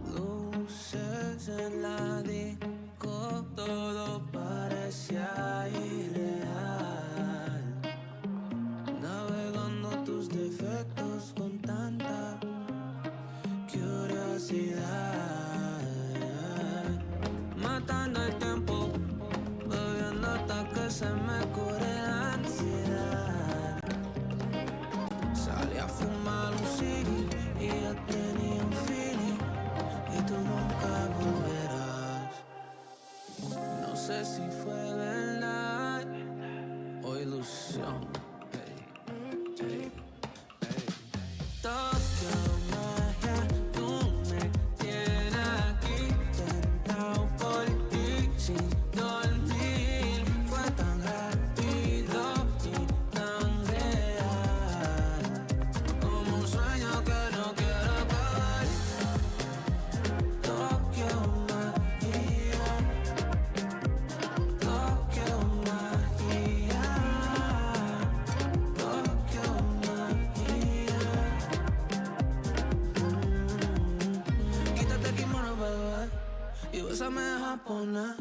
Luces en la disco, todo parecía irreal. Navegando tus defectos con tanta curiosidad. Matando el tiempo, bebiendo hasta que se me cure la ansiedad. Salí a fumar un cigi y ya tenía un feeling. Y tú nunca volverás. No sé si fue verdad o ilusión. Tokio magia, tú me tienes aquí tentado por ti sin dormir. Fue tan rápido y tan real, como un sueño que no quiero acabar. Tokio magia, Tokio magia, Tokio magia. Quítate el kimono, bebé, y bésame japonés.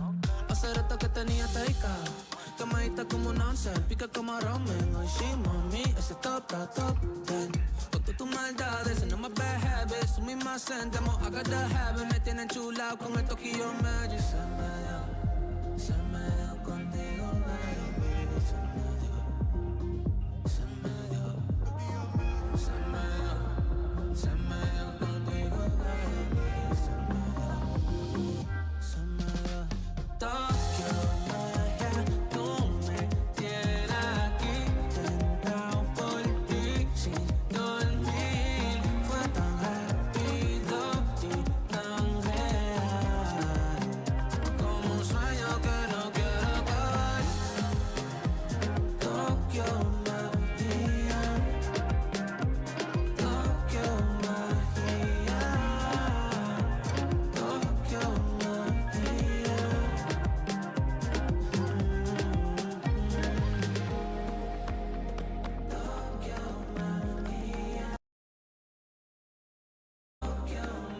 Hacer esto que tenía takeout. Tomadita como un once, pica como ramen. Hoy sí, mami, ese top, top, ten. Con todas tus maldades, no me bad habits. Tú misma sentemos, I got the habit. Me tienen chulado con el Tokyo Magic. Se me dio contigo, baby. Se me dio contigo, baby. Se me dio. Tokio magia, tú me tienes aquí tentado por ti sin dormir. Fue tan rápido y tan real, como un sueño que no quiero acabar. Tokio magia, Tokio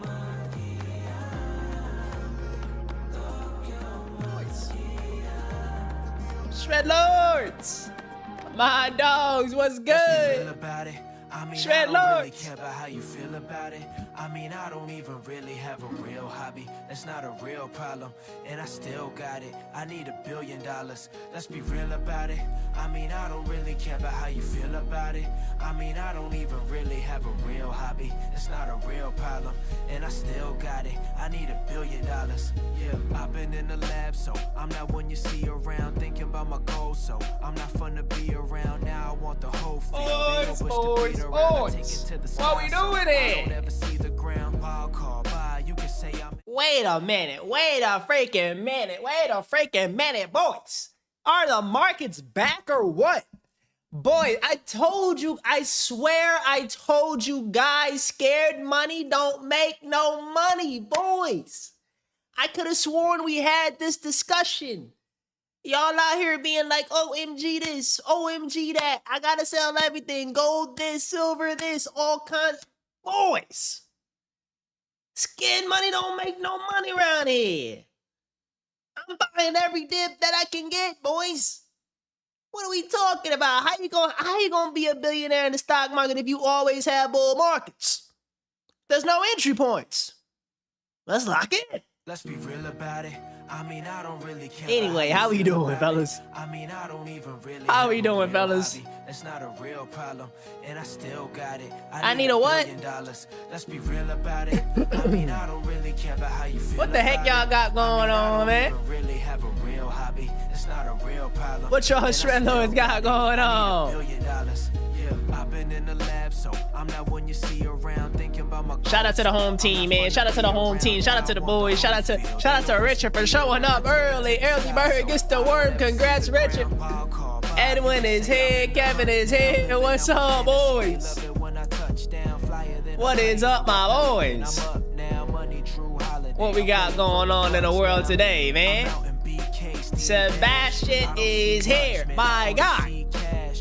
magia, Tokio magia. Shredlords! My dogs, what's good? Shredlords! How you feel about it? I mean, I don't even really have a real hobby. That's not a real problem, and I still got it. I need $1 billion. Let's be real about it. I mean, I don't really care about how you feel about it. I mean, I don't even really have a real hobby. It's not a real problem, and I still got it. I need $1 billion. Yeah, I've been in the lab, so I'm not one you see around. Thinking about my goals, so I'm not fun to be around. Now I want the whole field. Boys. What we doing here? Wait a minute, wait a freaking minute, boys. Are the markets back or what? Boy, I told you, I swear I told you guys, scared money don't make no money, boys. I could have sworn we had this discussion. Y'all out here being like, OMG this, OMG that. I gotta sell everything, gold this, silver this, all kinds. Boys, scared money don't make no money around here. I'm buying every dip that I can get, boys. What are we talking about? How you gonna be a billionaire in the stock market if you always have bull markets? There's no entry points. Let's lock in. Let's be real about it. I mean, I don't really care. Anyway, how we doing, fellas? I mean, I don't even really. How we doing, fellas? It's not a real problem, and I still got it. I need a what? $1 billion. Let's be real about it. I mean, I don't really care about how you feel. What the heck y'all got going on, man? Really have a real hobby. It's not a real problem. What y'all shredlords got going on? $1 billion. Yeah, I've been in the lab, so I'm not one you see around thinking about my. Shout out to the home team, man. Shout out to the home team. Shout out to the boys. Shout out to Richard for showing up early. Early bird gets the worm. Congrats, Richard. Edwin is here. Kevin is here. What's up, boys? What is up, my boys? What we got going on in the world today, man? Sebastian is here, my guy.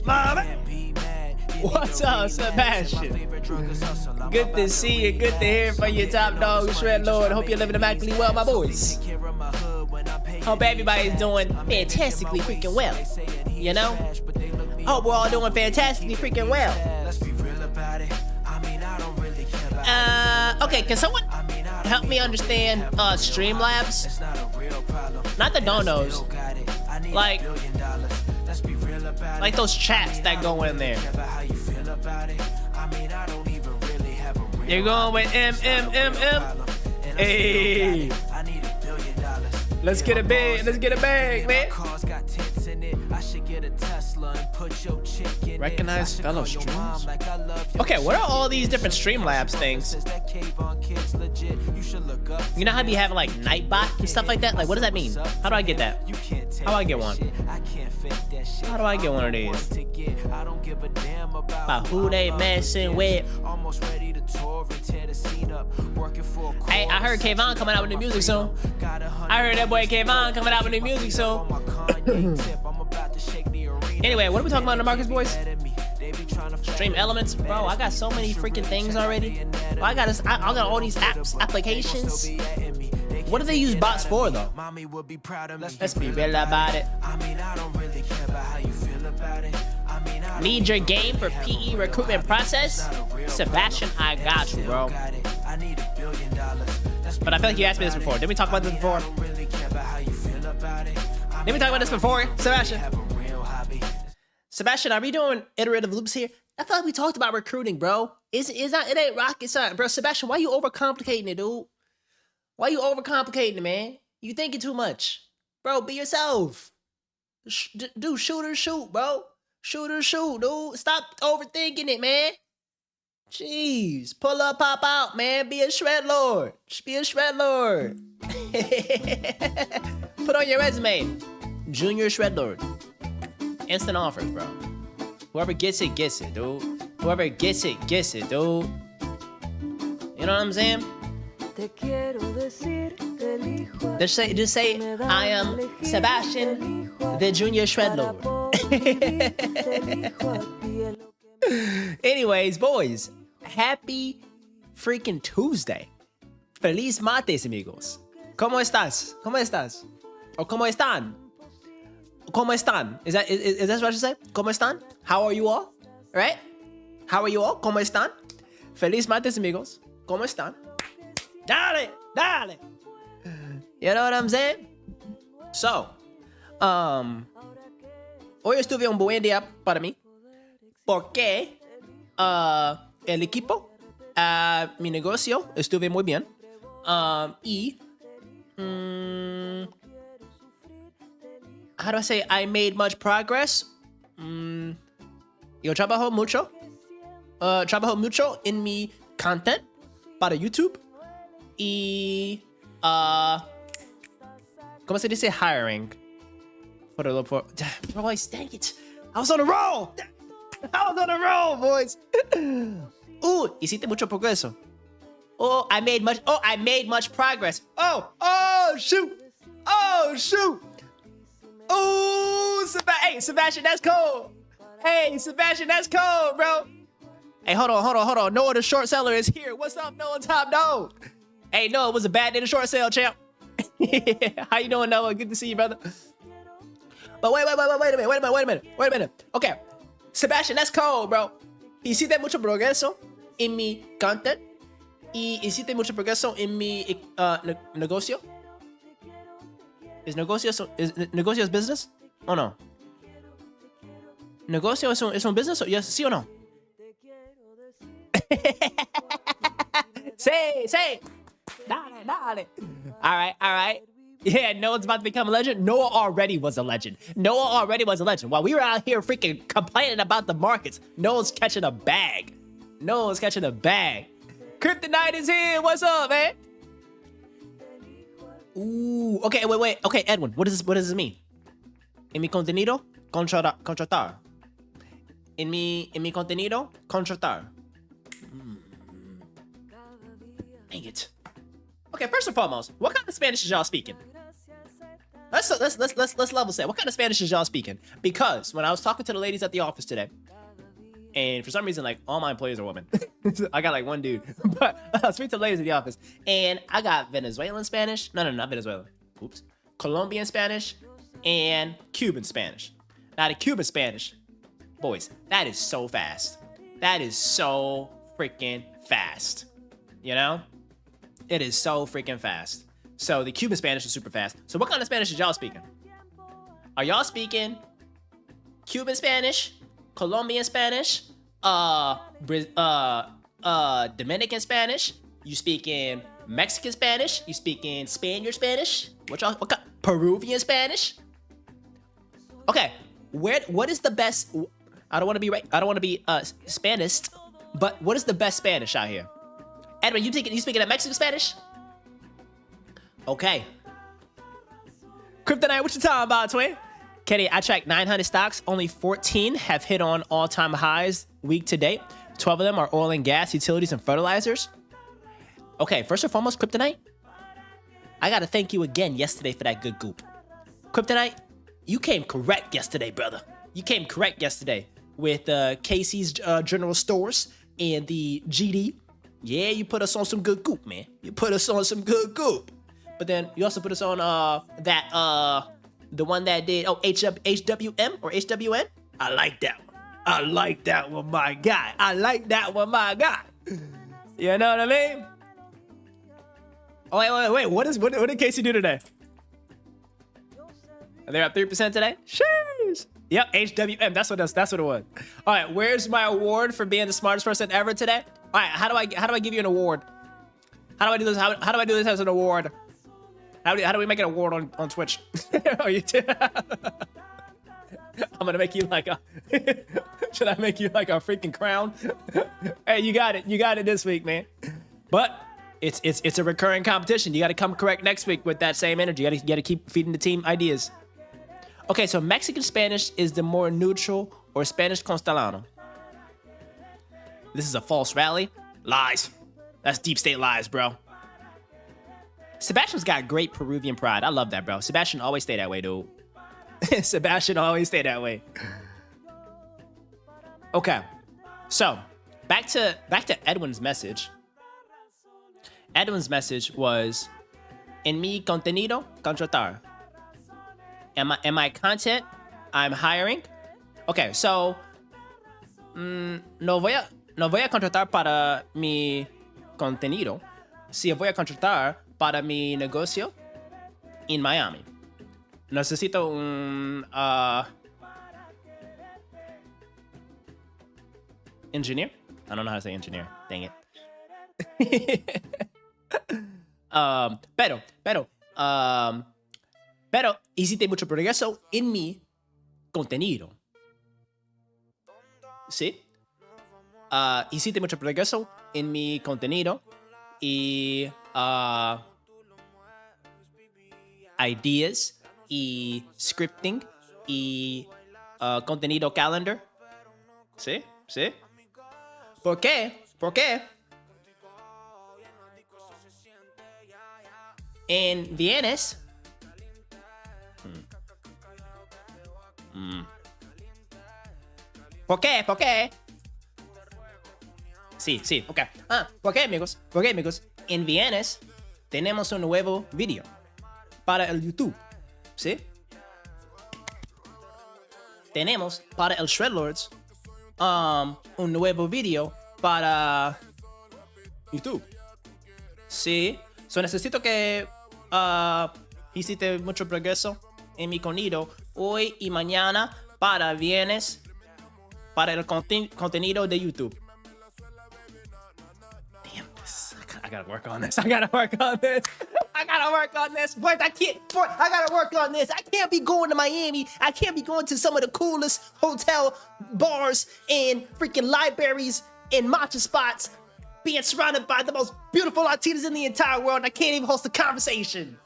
My man. What's up, Sebastian? Good to see you. Good to hear from your top dog, Shredlord. Hope you're living immaculately well, my boys. Hope everybody's doing fantastically freaking well. You know? Hope we're all doing fantastically freaking well. Okay, can someone help me understand Streamlabs? Not the donos. Like those chats that go in there. You're going with M. Hey. Let's get a bag. Let's get a bag, man. Recognize fellow streams? Okay, what are all these different Streamlabs things? You know how they have like Nightbot and stuff like that? Like, what does that mean? How do I get that? How do I get one? How do I get one of these? About who they messing with? Hey, I heard Kayvon coming out with new music soon. I heard that boy Kayvon coming out with new music soon. Anyway, what are we talking about in the markets, boys? Stream elements, bro. I got so many freaking things already. I got all these apps, applications. What do they use bots for, though? Let's be real about it. Need your game for PE recruitment process? Sebastian, I got you, bro. But I feel like you asked me this before. Didn't we talk about this before? Didn't we talk about this before, Sebastian? Sebastian, are we doing iterative loops here? I feel like we talked about recruiting, bro. It ain't rocket science, bro. Sebastian, why you overcomplicating it, dude? Why you overcomplicating it, man? You thinking too much. Bro, be yourself. Dude, shoot or shoot, bro. Shoot or shoot, dude. Stop overthinking it, man. Jeez. Pull up, pop out, man. Be a shredlord. Be a shredlord. Put on your resume. Junior shredlord. Instant offers, bro. Whoever gets it, dude. Whoever gets it, dude. You know what I'm saying? Just say, I am Sebastian, the Junior Shredlord. Anyways, boys, happy freaking Tuesday. Feliz martes, amigos. ¿Cómo estás? ¿Cómo estás? Or ¿cómo están? ¿Cómo están? Is that what I should say? ¿Cómo están? How are you all? Right? How are you all? ¿Cómo están? Feliz martes, amigos. ¿Cómo están? Dale, dale. You know what I'm saying? So, hoy estuve un buen día para mí. Porque el equipo, mi negocio, estuve muy bien. How do I say? I made much progress. Yo trabajo mucho. Trabajo mucho en mi content para YouTube. Y ¿cómo se dice hiring? Boys, dang it. I was on a roll. I was on a roll, boys. Hiciste mucho progreso. I made much progress. Oh, shoot. Hey, Sebastian, that's cold. Hey, Sebastian, that's cold, bro. Hey, hold on. Noah the short seller is here. What's up, Noah top dog? Hey, Noah, it was a bad day to short sale, champ. How you doing, Noah? Good to see you, brother. But wait a minute. Okay, Sebastian, that's cold, bro. Hiciste mucho progreso en mi content. Y hiciste mucho progreso en mi negocio. Is negocio business? ¿O no? ¿Negocio es un business? Yes, ¿sí o no? Say. Dale. All right. Yeah, Noah's about to become a legend. Noah already was a legend. While we were out here freaking complaining about the markets, Noah's catching a bag. Kryptonite is here. What's up, man? Ooh, okay, wait. Okay, Edwin, what does this mean? En mi contenido, contratar. En mi contenido, contratar. Dang it. Okay, first and foremost, what kind of Spanish is y'all speaking? Let's level set. What kind of Spanish is y'all speaking? Because when I was talking to the ladies at the office today, and for some reason, like, all my employees are women. I got like one dude, but I was speaking to the ladies at the office, and I got Venezuelan Spanish. No, not Venezuelan. Oops. Colombian Spanish and Cuban Spanish. Now the Cuban Spanish, boys, that is so fast. That is so freaking fast. You know? It is so freaking fast. So the Cuban Spanish is super fast. So what kind of Spanish is y'all speaking? Are y'all speaking Cuban Spanish, Colombian Spanish, Dominican Spanish? You speaking Mexican Spanish? You speaking Spaniard Spanish? What kind? Peruvian Spanish? Okay, what is the best? I don't want to be right. I don't want to be Spanist, but what is the best Spanish out here? Edwin, you speaking that Mexican Spanish? Okay. Kryptonite, what you talking about, twin? Kenny, I tracked 900 stocks. Only 14 have hit on all-time highs week to date. 12 of them are oil and gas, utilities, and fertilizers. Okay, first and foremost, Kryptonite, I gotta thank you again yesterday for that good goop. Kryptonite, you came correct yesterday, brother. You came correct yesterday with Casey's General Stores and the GD. Yeah, you put us on some good goop, man. You put us on some good goop. But then you also put us on the one that did HWM or HWN. I like that one. I like that one, my guy. I like that one, my guy. You know what I mean? Oh wait. What did Casey do today? Are they up 3% today? Sheesh. Yep, HWM. That's what it was. All right, where's my award for being the smartest person ever today? All right, how do I give you an award? How do I do this? How do I do this as an award? How do we make an award on Twitch? Oh, you did. I'm gonna make you like a. Should I make you like a freaking crown? Hey, you got it. You got it this week, man. But it's a recurring competition. You got to come correct next week with that same energy. You got to keep feeding the team ideas. Okay, so Mexican Spanish is the more neutral or Spanish Constelano. This is a false rally. Lies. That's deep state lies, bro. Sebastian's got great Peruvian pride. I love that, bro. Sebastian always stay that way, dude. Sebastian always stay that way. Okay, so back to Edwin's message. Edwin's message was, en mi contenido, contratar. In my content, I'm hiring. Okay, so no voy a contratar para mi contenido. Si voy a contratar para mi negocio en Miami. Necesito un engineer. I don't know how to say engineer. Dang it. Pero hiciste mucho progreso en mi contenido. ¿Sí? Hiciste mucho progreso en mi contenido y ideas y scripting y contenido calendar. ¿Sí? ¿Sí? ¿Por qué? ¿Por qué? En vienes. ¿Por qué? ¿Por qué? Sí, ok. ¿Por qué, amigos? ¿Por qué, amigos? En vienes tenemos un nuevo video para el YouTube. ¿Sí? Tenemos para el shredlords un nuevo video para YouTube. Sí. So necesito que hiciste mucho progreso en mi contenido hoy y mañana para viernes para el contenido de YouTube. Damn this. I gotta work on this. I gotta work on this. Boys, I gotta work on this. I can't be going to Miami. I can't be going to some of the coolest hotel bars and freaking libraries and matcha spots, being surrounded by the most beautiful Latinas in the entire world, and I can't even host a conversation.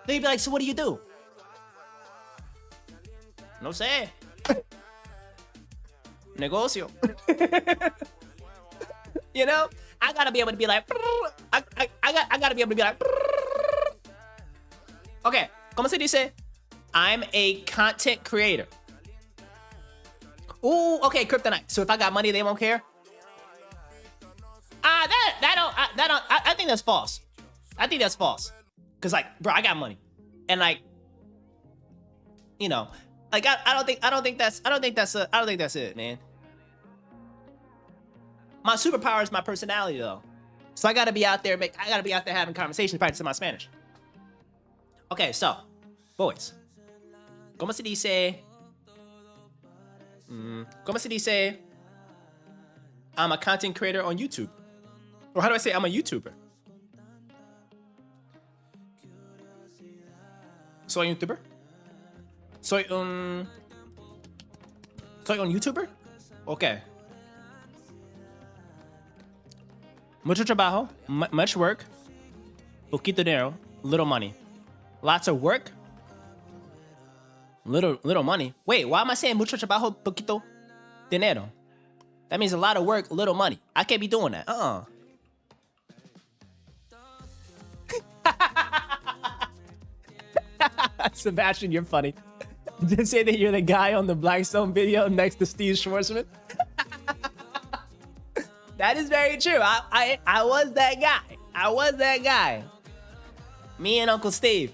They'd be like, so what do you do? No sé. Negocio. You know? I gotta be able to be like, I gotta be able to be like, okay, como se dice? I'm a content creator. Ooh, okay, kryptonite. So if I got money, they won't care. I think that's false. I think that's false. Cause like, bro, I got money, and like, you know, like I don't think that's it, man. My superpower is my personality, though. So I gotta be out there, having conversations, practicing my Spanish. Okay, so, boys, ¿cómo se dice? ¿Cómo se dice? I'm a content creator on YouTube. Or how do I say I'm a YouTuber? Soy un YouTuber? Soy un YouTuber? Okay. Mucho trabajo, much work, poquito dinero, little money. Lots of work, little money. Wait, why am I saying mucho trabajo, poquito dinero? That means a lot of work, little money. I can't be doing that. Sebastian, you're funny. Did you say that you're the guy on the Blackstone video next to Steve Schwarzman? That is very true. I was that guy. I was that guy. Me and Uncle Steve.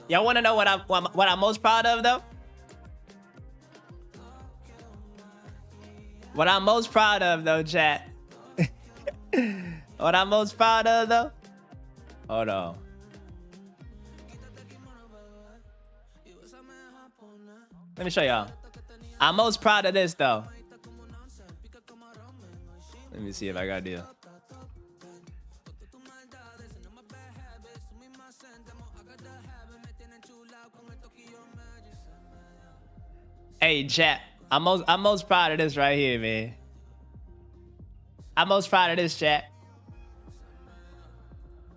Y'all want to know what I'm most proud of, though? What I'm most proud of, though, chat. What I'm most proud of, though? Hold on. Let me show y'all. I'm most proud of this, though. Let me see if I got a deal. Hey, chat. I'm most proud of this right here, man. I'm most proud of this, chat.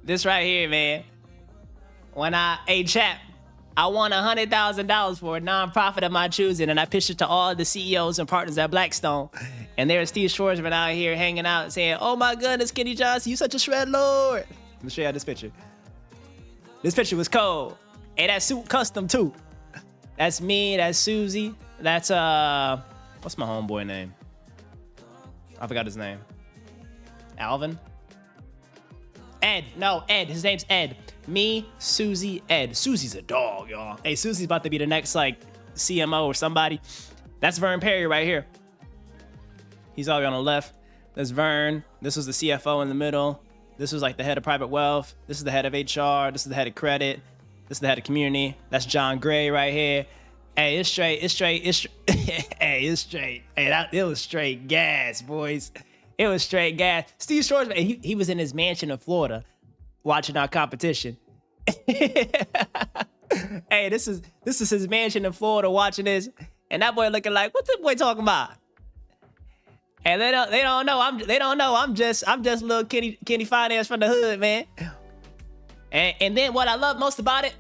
This right here, man. Hey, chat. I won $100,000 for a nonprofit of my choosing, and I pitched it to all the CEOs and partners at Blackstone. And there's Steve Schwarzman out here hanging out saying, "Oh my goodness, Kenny Johnson, you such a shred lord." Let me show you this picture. This picture was cold. Hey, that suit custom too. That's me, that's Susie. That's what's my homeboy name? I forgot his name. Alvin? Ed. No, Ed. His name's Ed. Me, Susie, Ed. Susie's a dog, y'all. Hey, Susie's about to be the next, like, CMO or somebody. That's Vern Perry right here. He's all the way on the left. That's Vern. This was the CFO in the middle. This was, like, the head of private wealth. This is the head of HR. This is the head of credit. This is the head of community. That's John Gray right here. Hey, it's straight. Hey, it's straight. Hey, it was straight gas, boys. It was straight gas. Steve Schwarzman, he was in his mansion in Florida watching our competition. Hey, this is his mansion in Florida watching this, and that boy looking like, what's that boy talking about? And they don't know. I'm just little Kenny Finance from the hood, man. And then what I love most about it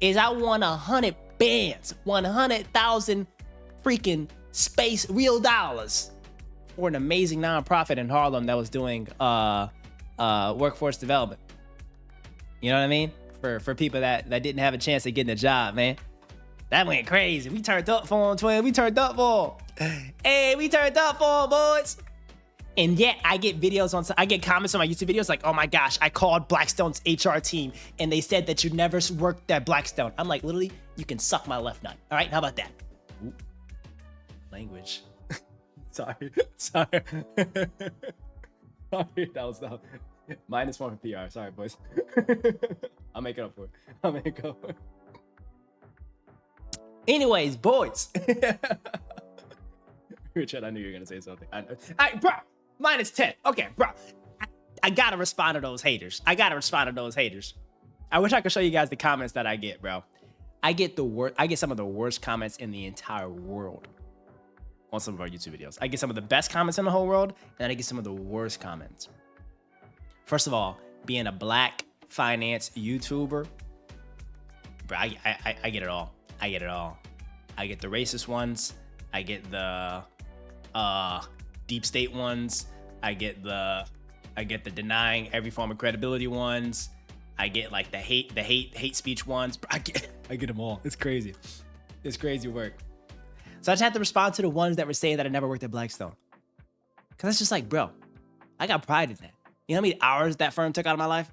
is I won 100 bands, 100,000 freaking space real dollars for an amazing nonprofit in Harlem that was doing workforce development. You know what I mean? For people that didn't have a chance of getting a job, man. That went crazy. We turned up for him, twin. We turned up for him. Hey, we turned up for him, boys. And yet I get comments on my YouTube videos like, "Oh my gosh, I called Blackstone's HR team and they said that you never worked at Blackstone." I'm like, literally, you can suck my left nut. All right, how about that? Ooh. Language. Sorry. Sorry, that was dumb. -1 for PR. Sorry, boys. I'll make it up for it. Anyways, boys. Richard, I knew you were gonna say something. All right, bro. -10. Okay, bro. I gotta respond to those haters. I wish I could show you guys the comments that I get, bro. I get some of the worst comments in the entire world on some of our YouTube videos. I get some of the best comments in the whole world, and I get some of the worst comments. First of all, being a black finance YouTuber, bro, I get it all. I get the racist ones. I get the deep state ones. I get the denying every form of credibility ones. I get like the hate speech ones. I get them all. It's crazy. It's crazy work. So I just have to respond to the ones that were saying that I never worked at Blackstone. Cause it's just like, bro, I got pride in that. You know how many hours that firm took out of my life?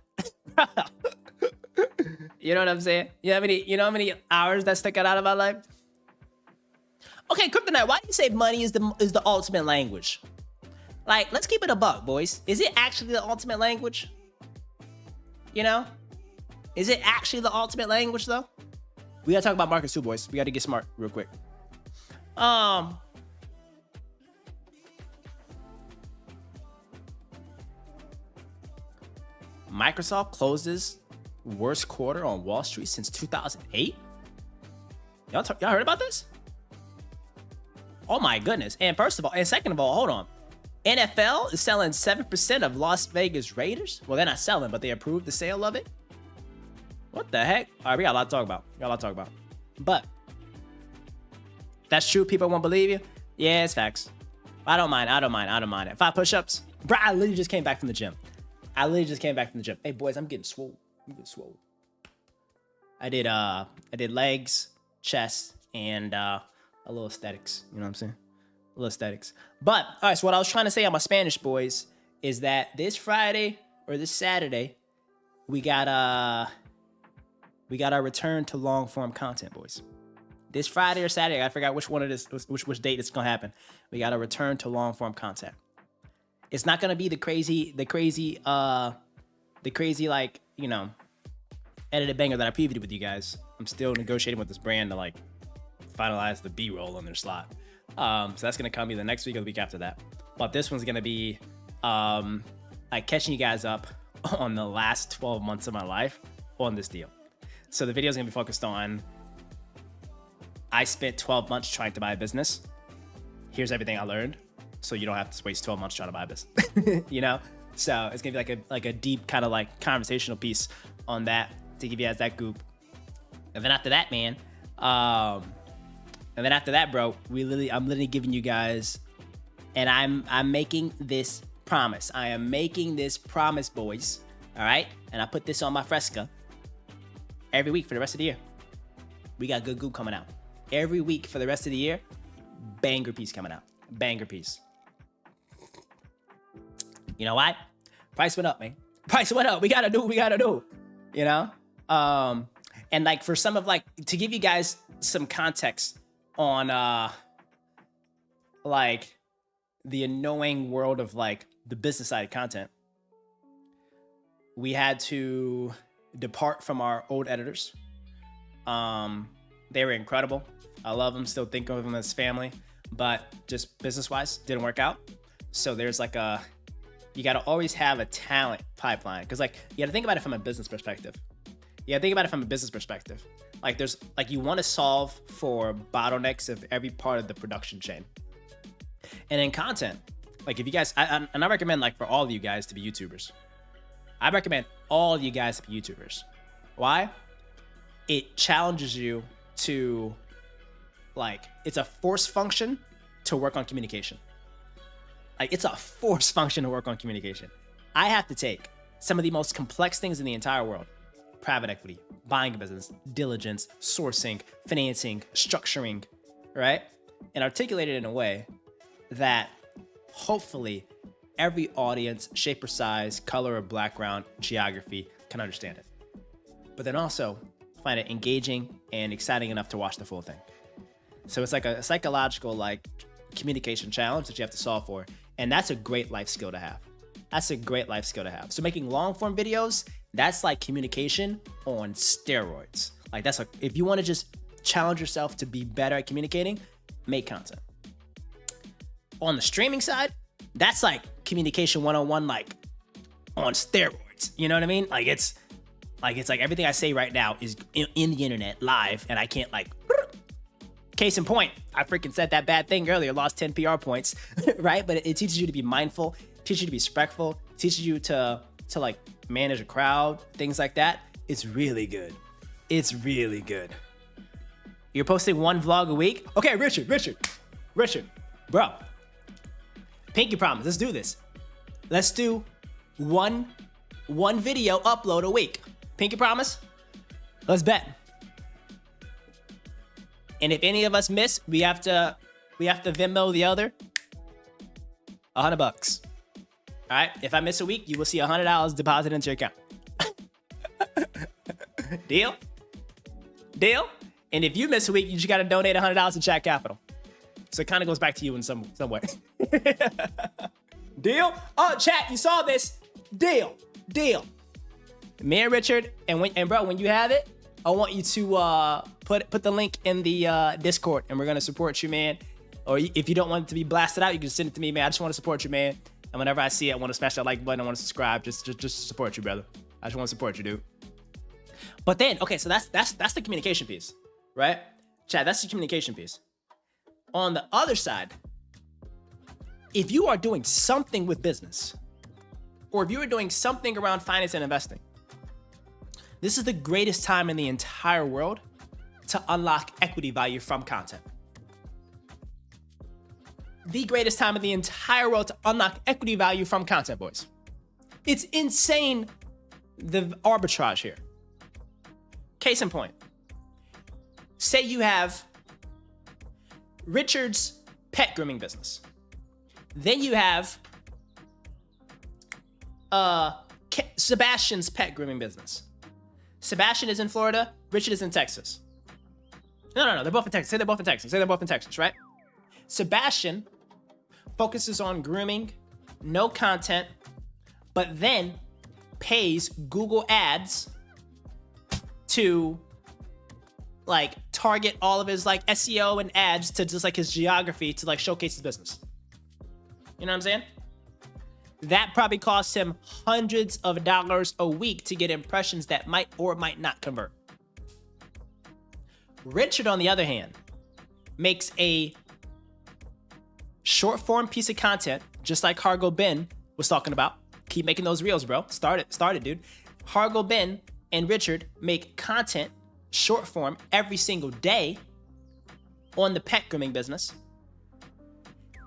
You know what I'm saying? You know how many hours that stuck out of my life? Okay, Kryptonite, why do you say money is the ultimate language? Like, let's keep it a buck, boys. Is it actually the ultimate language? You know? Is it actually the ultimate language, though? We gotta talk about markets too, boys. We gotta get smart real quick. Microsoft closes worst quarter on Wall Street since 2008? Y'all heard about this? Oh my goodness. And second of all, hold on. NFL is selling 7% of Las Vegas Raiders? Well, they're not selling, but they approved the sale of it? What the heck? All right, we got a lot to talk about. But that's true. People won't believe you. Yeah, it's facts. I don't mind it. 5 push-ups. Bro, I literally just came back from the gym. Hey, boys, I'm getting swole. I did legs, chest, and a little aesthetics. You know what I'm saying? A little aesthetics. But, all right, so what I was trying to say on my Spanish, boys, is that this Friday or this Saturday, we got our return to long-form content, boys. This Friday or Saturday, I forgot which one it is, which date it's gonna happen. We got a return to long-form content. It's not gonna be the crazy, like, you know, edited banger that I previewed with you guys. I'm still negotiating with this brand to like finalize the B-roll on their slot. So that's gonna come either next week or the week after that. But this one's gonna be like catching you guys up on the last 12 months of my life on this deal. So the video is gonna be focused on, I spent 12 months trying to buy a business. Here's everything I learned, so you don't have to waste 12 months trying to buy a business. You know? So it's gonna be like a deep kind of like conversational piece on that to give you guys that goop. And then after that, man, bro, I'm literally giving you guys, and I'm making this promise. I am making this promise, boys. All right? And I put this on my fresca every week for the rest of the year. We got good goop coming out. Every week for the rest of the year, banger piece coming out. Banger piece. You know why? Price went up, man. Price went up. We gotta do what we gotta do. You know? And like for some of like, to give you guys some context on like the annoying world of like the business side of content, we had to depart from our old editors. They were incredible. I love them, still think of them as family, but just business-wise, didn't work out. So there's like you gotta always have a talent pipeline. Cause like, you gotta think about it from a business perspective. Like there's, like you wanna solve for bottlenecks of every part of the production chain. And in content, like if you guys, and I recommend like for all of you guys to be YouTubers. I recommend all of you guys to be YouTubers. Why? It challenges you to, like, it's a force function to work on communication. Like, it's a force function to work on communication. I have to take some of the most complex things in the entire world: private equity, buying a business, diligence, sourcing, financing, structuring, right? And articulate it in a way that hopefully every audience, shape or size, color or background, geography can understand it. But then also find it engaging and exciting enough to watch the full thing. So it's like a psychological like communication challenge that you have to solve for. And that's a great life skill to have. So making long form videos, that's like communication on steroids. Like that's like, if you want to just challenge yourself to be better at communicating, make content. On the streaming side, that's like communication 101, like on steroids. You know what I mean? Like it's like everything I say right now is in the internet live, and I can't like, case in point, I freaking said that bad thing earlier, lost 10 PR points, right? But it teaches you to be mindful, teaches you to be respectful, teaches you to like manage a crowd, things like that. It's really good. You're posting one vlog a week? Okay, Richard, bro. Pinky promise, let's do this. Let's do one video upload a week. Pinky promise? Let's bet. And if any of us miss, we have to Venmo the other $100. All right. If I miss a week, you will see $100 deposited into your account. Deal? Deal? And if you miss a week, you just got to donate $100 to Chat Capital. So it kind of goes back to you in some way. Deal? Oh, chat, you saw this. Deal. Deal. Me and Richard, and bro, when you have it, I want you to put the link in the Discord, and we're gonna support you, man. Or if you don't want it to be blasted out, you can send it to me, man. I just want to support you, man. And whenever I see it, I want to smash that like button. I want to subscribe. Just support you, brother. I just want to support you, dude. But then, okay, so that's the communication piece, right? Chat, that's the communication piece. On the other side, if you are doing something with business, or if you are doing something around finance and investing, this is the greatest time in the entire world to unlock equity value from content. The greatest time in the entire world to unlock equity value from content, boys. It's insane, the arbitrage here. Case in point, say you have Richard's pet grooming business. Then you have Sebastian's pet grooming business. Sebastian is in Florida, Richard is in Texas. No, they're both in Texas. Say they're both in Texas. Say they're both in Texas, right? Sebastian focuses on grooming, no content, but then pays Google Ads to like target all of his like SEO and ads to just like his geography to like showcase his business. You know what I'm saying? That probably costs him hundreds of dollars a week to get impressions that might or might not convert. Richard, on the other hand, makes a short form piece of content, just like Hargo Ben was talking about. Keep making those reels, bro. Start it, dude. Hargo Ben and Richard make content, short form, every single day on the pet grooming business.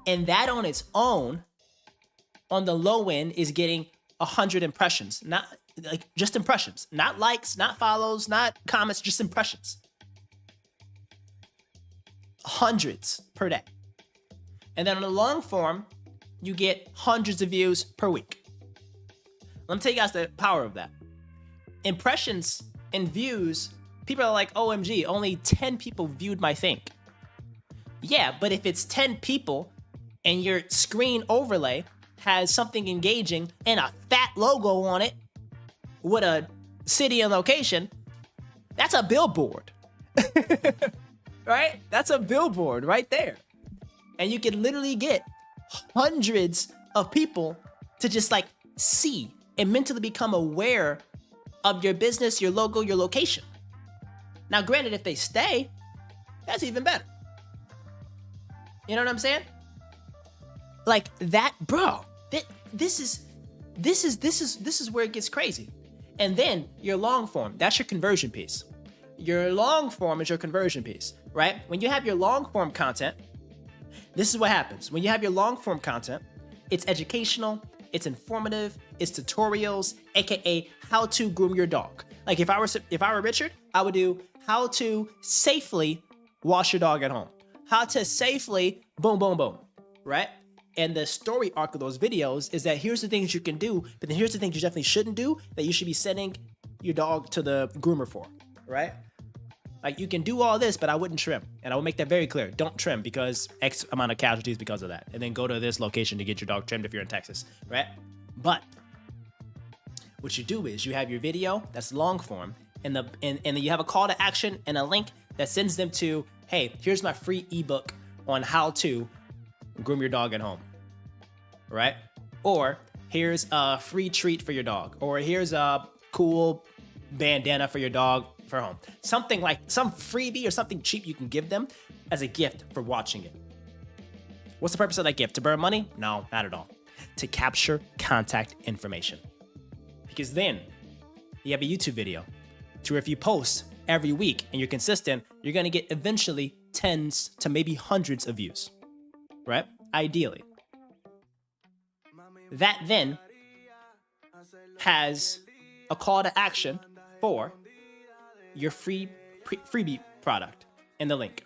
And that on its own, on the low end, is getting 100 impressions. Not like just impressions, not likes, not follows, not comments, just impressions. Hundreds per day. And then on the long form, you get hundreds of views per week. Let me tell you guys the power of that. Impressions and views, people are like, OMG, only 10 people viewed my thing. Yeah, but if it's 10 people and your screen overlay has something engaging and a fat logo on it with a city and location, that's a billboard. Right? That's a billboard right there. And you can literally get hundreds of people to just like see and mentally become aware of your business, your logo, your location. Now, granted, if they stay, that's even better. You know what I'm saying? Like that, bro. This is where it gets crazy. And then your long form, that's your conversion piece. Your long form is your conversion piece, right? When you have your long form content, this is what happens. When you have your long form content, it's educational, it's informative, it's tutorials, aka how to groom your dog. Like if I were Richard, I would do how to safely wash your dog at home. How to safely boom, boom, boom, right? And the story arc of those videos is that here's the things you can do, but then here's the things you definitely shouldn't do that you should be sending your dog to the groomer for, right? Like you can do all this, but I wouldn't trim. And I will make that very clear. Don't trim because X amount of casualties because of that. And then go to this location to get your dog trimmed if you're in Texas, right? But what you do is you have your video that's long form and then you have a call to action and a link that sends them to, hey, here's my free ebook on how to groom your dog at home, right? Or here's a free treat for your dog, or here's a cool bandana for your dog for home. Something like some freebie or something cheap you can give them as a gift for watching it. What's the purpose of that gift? To burn money? No, not at all. To capture contact information. Because then you have a YouTube video to where if you post every week and you're consistent, you're gonna get eventually tens to maybe hundreds of views, right? Ideally. That then has a call to action for your freebie product in the link.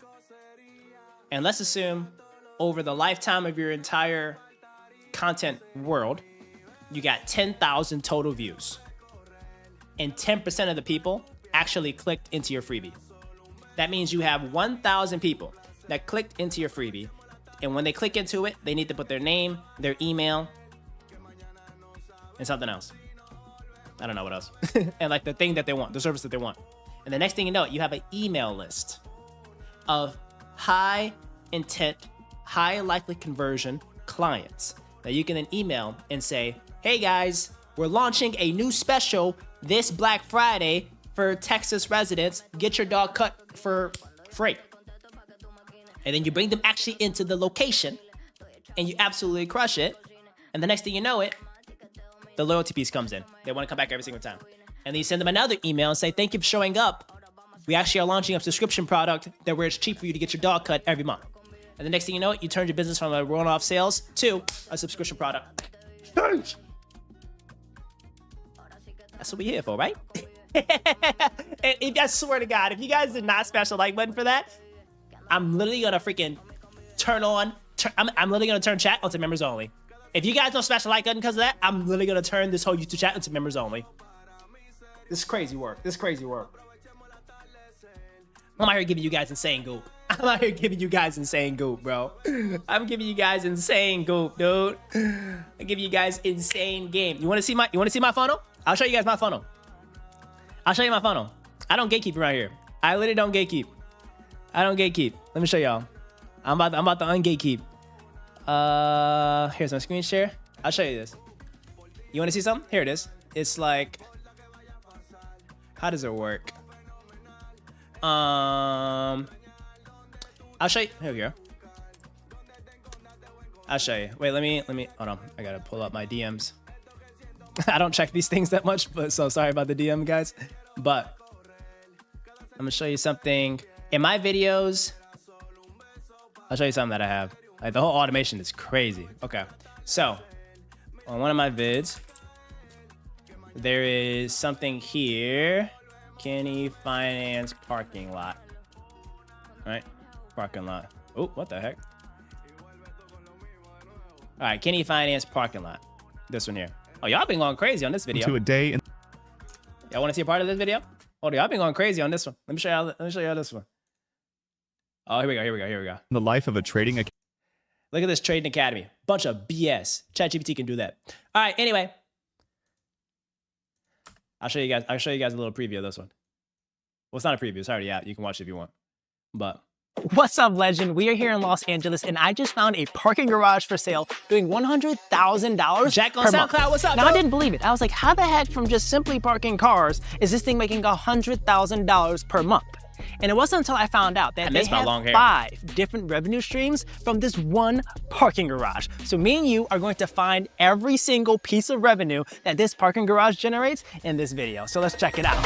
And let's assume over the lifetime of your entire content world, you got 10,000 total views. And 10% of the people actually clicked into your freebie. That means you have 1,000 people that clicked into your freebie. And when they click into it, they need to put their name, their email, and something else. I don't know what else. And like the thing that they want, the service that they want. And the next thing you know, you have an email list of high intent, high likely conversion clients that you can then email and say, hey guys, we're launching a new special this Black Friday for Texas residents. Get your dog cut for free. And then you bring them actually into the location and you absolutely crush it. And the next thing you know it, the loyalty piece comes in. They want to come back every single time. And then you send them another email and say, thank you for showing up. We actually are launching a subscription product that where it's cheap for you to get your dog cut every month. And the next thing you know it, you turn your business from a one-off sales to a subscription product. That's what we're here for, right? And I swear to God, if you guys did not smash the like button for that, I'm literally gonna freaking I'm literally gonna turn chat onto members only. If you guys don't smash the like button because of that, I'm literally gonna turn this whole YouTube chat into members only. This is crazy work. This is crazy work. I'm out here giving you guys insane goop. I'm out here giving you guys insane goop, bro. I'm giving you guys insane goop, dude. I give you guys insane game. You wanna see my funnel? I'll show you guys my funnel. I'll show you my funnel. I don't gatekeep around here. I literally don't gatekeep. I don't gatekeep. Let me show y'all. I'm about to ungatekeep. Here's my screen share. I'll show you this. You want to see something? Here it is. It's like, how does it work? I'll show you. Here we go. I'll show you. Wait, let me. Hold on. I gotta pull up my DMs. I don't check these things that much, but so sorry about the DM, guys. But I'm gonna show you something in my videos. I'll show you something that I have. Like the whole automation is crazy. Okay, so on one of my vids, there is something here. Kenny Finance parking lot. All right, parking lot. Oh, what the heck? All right, Kenny Finance parking lot. This one here. Oh, y'all been going crazy on this video. To a day in Y'all want to see a part of this video? Oh, y'all been going crazy on this one. Let me show y'all this one. Oh, here we go. the life of a trading account. Look at this Trading Academy. Bunch of BS. ChatGPT can do that. All right, anyway. I'll show you guys a little preview of this one. Well, it's not a preview. It's already out. You can watch it if you want. But What's up, legend? We are here in Los Angeles, and I just found a parking garage for sale doing $100,000 Jack on per SoundCloud, month. what's up, Now, bro? I didn't believe it. I was like, how the heck from just simply parking cars is this thing making $100,000 per month? And it wasn't until I found out that they miss my have long hair. 5 different revenue streams from this one parking garage. So me and you are going to find every single piece of revenue that this parking garage generates in this video. So let's check it out.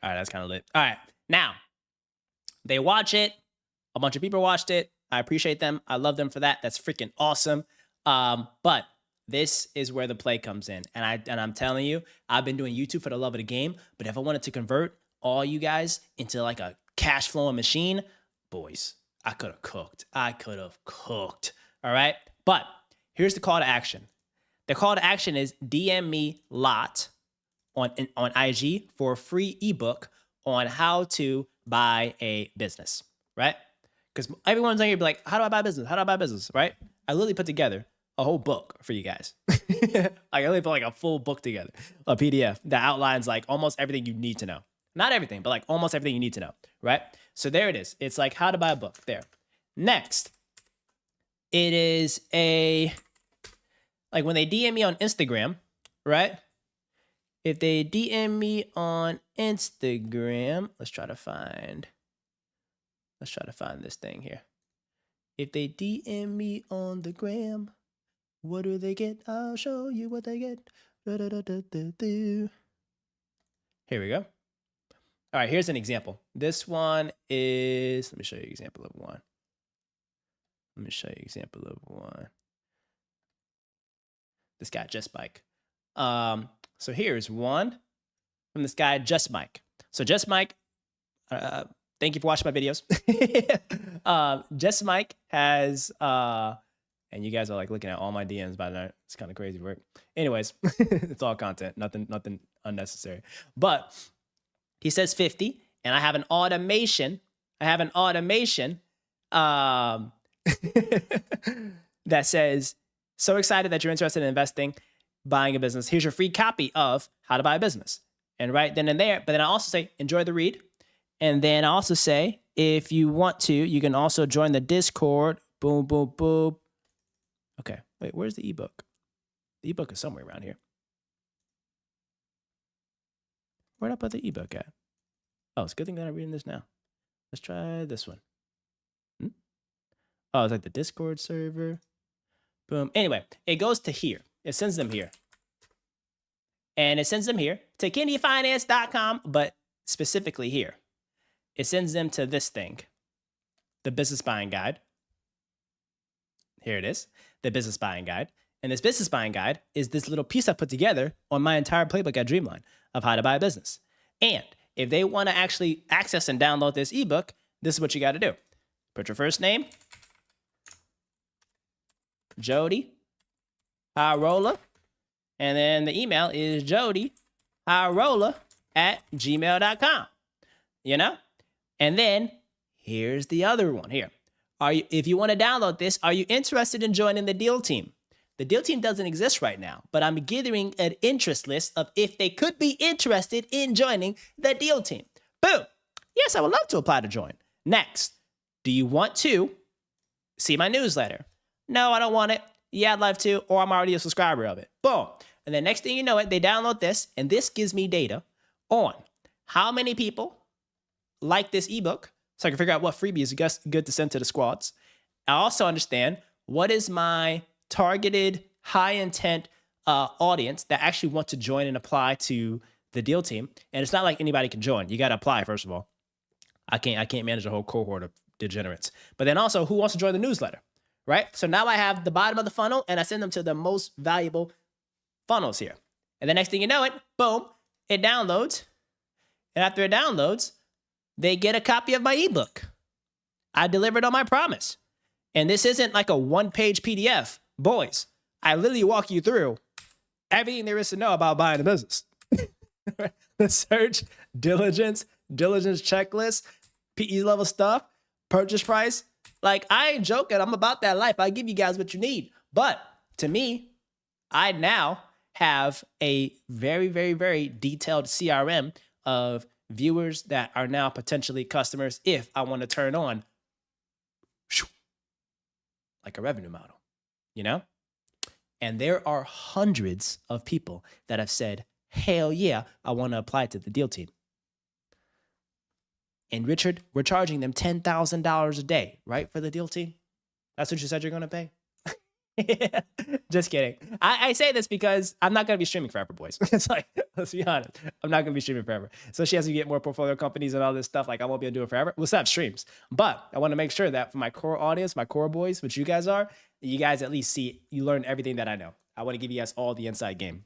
all right, that's kind of lit. All right, now they watch it. A bunch of people watched it. I appreciate them. I love them for that. That's freaking awesome. But this is where the play comes in. And I'm telling you, I've been doing YouTube for the love of the game. But if I wanted to convert all you guys into like a cash flowing machine, boys, I could have cooked. All right. But here's the call to action. The call to action is DM me lot on IG for a free ebook on how to buy a business, right? Because everyone's going to be like, how do I buy a business? How do I buy a business, right? I literally put together a whole book for you guys. I literally put like a full book together, a PDF that outlines like almost everything you need to know. Not everything, but like almost everything you need to know, right? So there it is. It's like how to buy a book there. Next, it is like when they DM me on Instagram, right? If they DM me on Instagram, let's try to find this thing here. If they DM me on the gram, what do they get? I'll show you what they get. Here we go. All right, here's an example. This one is, let me show you an example of one. This guy, Just Mike. So here's one from this guy, Just Mike. So Just Mike, thank you for watching my videos. Just Mike has, and you guys are like looking at all my DMs by the night. It's kind of crazy work. Anyways, it's all content, nothing unnecessary. But he says 50, and I have an automation. That says, so excited that you're interested in investing, buying a business. Here's your free copy of How to Buy a Business. And right then and there, but then I also say, enjoy the read. And then I also say, if you want to, you can also join the Discord. Boom, boom, boom. Okay, wait, where's the ebook? The ebook is somewhere around here. Where'd I put the ebook at? Oh, it's a good thing that I'm reading this now. Let's try this one. Oh, it's like the Discord server. Boom. Anyway, it goes to here. It sends them here. And it sends them here to kennyfinance.com, but specifically here. It sends them to this thing, the Business Buying Guide. Here it is, the Business Buying Guide. And this Business Buying Guide is this little piece I put together on my entire playbook at Dreamline of how to buy a business. And if they want to actually access and download this ebook, this is what you got to do. Put your first name, Jody Hirola, and then the email is jodyhirola@gmail.com. You know? And then here's the other one here. If you want to download this, are you interested in joining the deal team? The deal team doesn't exist right now, but I'm gathering an interest list of if they could be interested in joining the deal team. Boom. Yes, I would love to apply to join. Next, do you want to see my newsletter? No, I don't want it. Yeah, I'd love to, or I'm already a subscriber of it. Boom. And then next thing you know it, they download this, and this gives me data on how many people like this ebook, so I can figure out what freebies are good to send to the squads. I also understand what is my targeted high intent audience that actually want to join and apply to the deal team. And it's not like anybody can join. You got to apply, first of all. I can't manage a whole cohort of degenerates. But then also, who wants to join the newsletter, right? So now I have the bottom of the funnel, and I send them to the most valuable funnels here. And the next thing you know it, boom, it downloads. And after it downloads, they get a copy of my ebook. I delivered on my promise. And this isn't like a one-page PDF. Boys, I literally walk you through everything there is to know about buying a business. The search, diligence checklist, PE level stuff, purchase price. Like, I ain't joking. I'm about that life. I give you guys what you need. But to me, I now have a very, very, very detailed CRM of viewers that are now potentially customers if I want to turn on like a revenue model, you know? And there are hundreds of people that have said, hell yeah, I want to apply to the deal team. And Richard, we're charging them $10,000 a day, right, for the deal team? That's what you said you're going to pay? Just kidding. I say this because I'm not going to be streaming forever, boys. It's like, let's be honest. I'm not going to be streaming forever. So she has to get more portfolio companies and all this stuff. Like, I won't be able to do it forever. We'll still have streams. But I want to make sure that for my core audience, my core boys, which you guys are, you guys at least you learn everything that I know. I want to give you guys all the inside goop.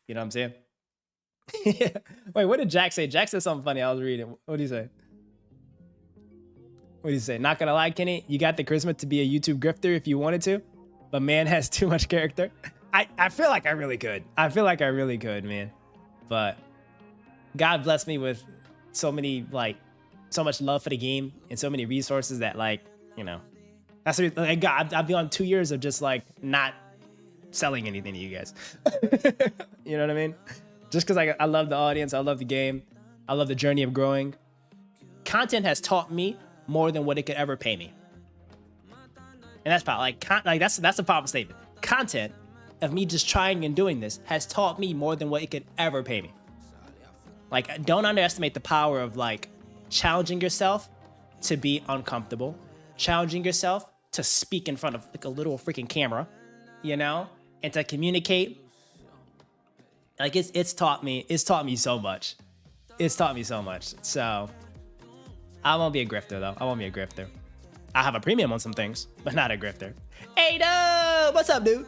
You know what I'm saying? Wait, what did Jack say? Jack said something funny. I was reading. What did he say? What did he say? Not gonna lie, Kenny, you got the charisma to be a YouTube grifter if you wanted to, but man has too much character. I feel like I really could. I feel like I really could, man. But God blessed me with so many, like, so much love for the game and so many resources that, like, you know, that's what, like, God, I've been on 2 years of just like not selling anything to you guys. You know what I mean? Just because I love the audience, I love the game, I love the journey of growing. Content has taught me more than what it could ever pay me. And that's probably that's a powerful statement. Content of me just trying and doing this has taught me more than what it could ever pay me. Like, don't underestimate the power of like challenging yourself to be uncomfortable, challenging yourself to speak in front of like a little freaking camera, you know, and to communicate. Like, it's taught me so much. It's taught me so much. So I won't be a grifter though. I won't be a grifter. I have a premium on some things, but not a grifter. Hey, no, what's up, dude?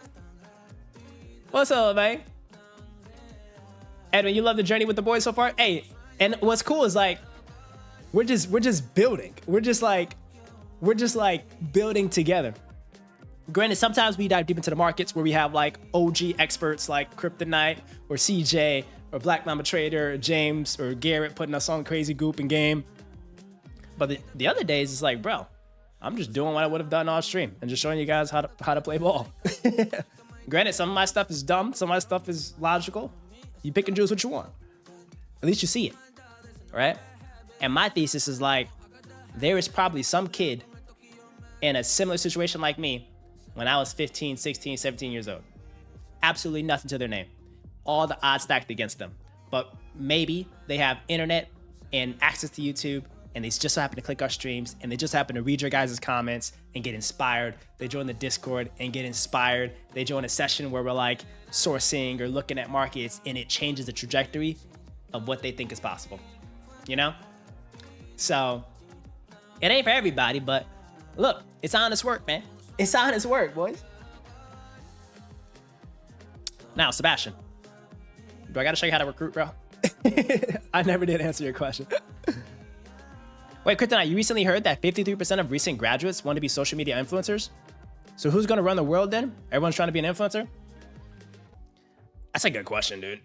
What's up, man? Edwin, you love the journey with the boys so far? Hey, and what's cool is like, we're just building. We're just like building together. Granted, sometimes we dive deep into the markets where we have like OG experts like Kryptonite or CJ or Black Mama Trader or James or Garrett putting us on crazy goop and game. But the other days, it's like, bro, I'm just doing what I would have done off stream and just showing you guys how to play ball. Granted, some of my stuff is dumb. Some of my stuff is logical. You pick and choose what you want. At least you see it, right? And my thesis is like, there is probably some kid in a similar situation like me when I was 15, 16, 17 years old. Absolutely nothing to their name. All the odds stacked against them. But maybe they have internet and access to YouTube, and they just happen to click our streams, and they just happen to read your guys' comments and get inspired. They join the Discord and get inspired. They join a session where we're like sourcing or looking at markets, and it changes the trajectory of what they think is possible, you know? So it ain't for everybody, but look, it's honest work, man. It's honest work, boys. Now, Sebastian, do I gotta show you how to recruit, bro? I never did answer your question. Wait, Kryptonite, you recently heard that 53% of recent graduates want to be social media influencers? So who's gonna run the world then? Everyone's trying to be an influencer? That's a good question, dude.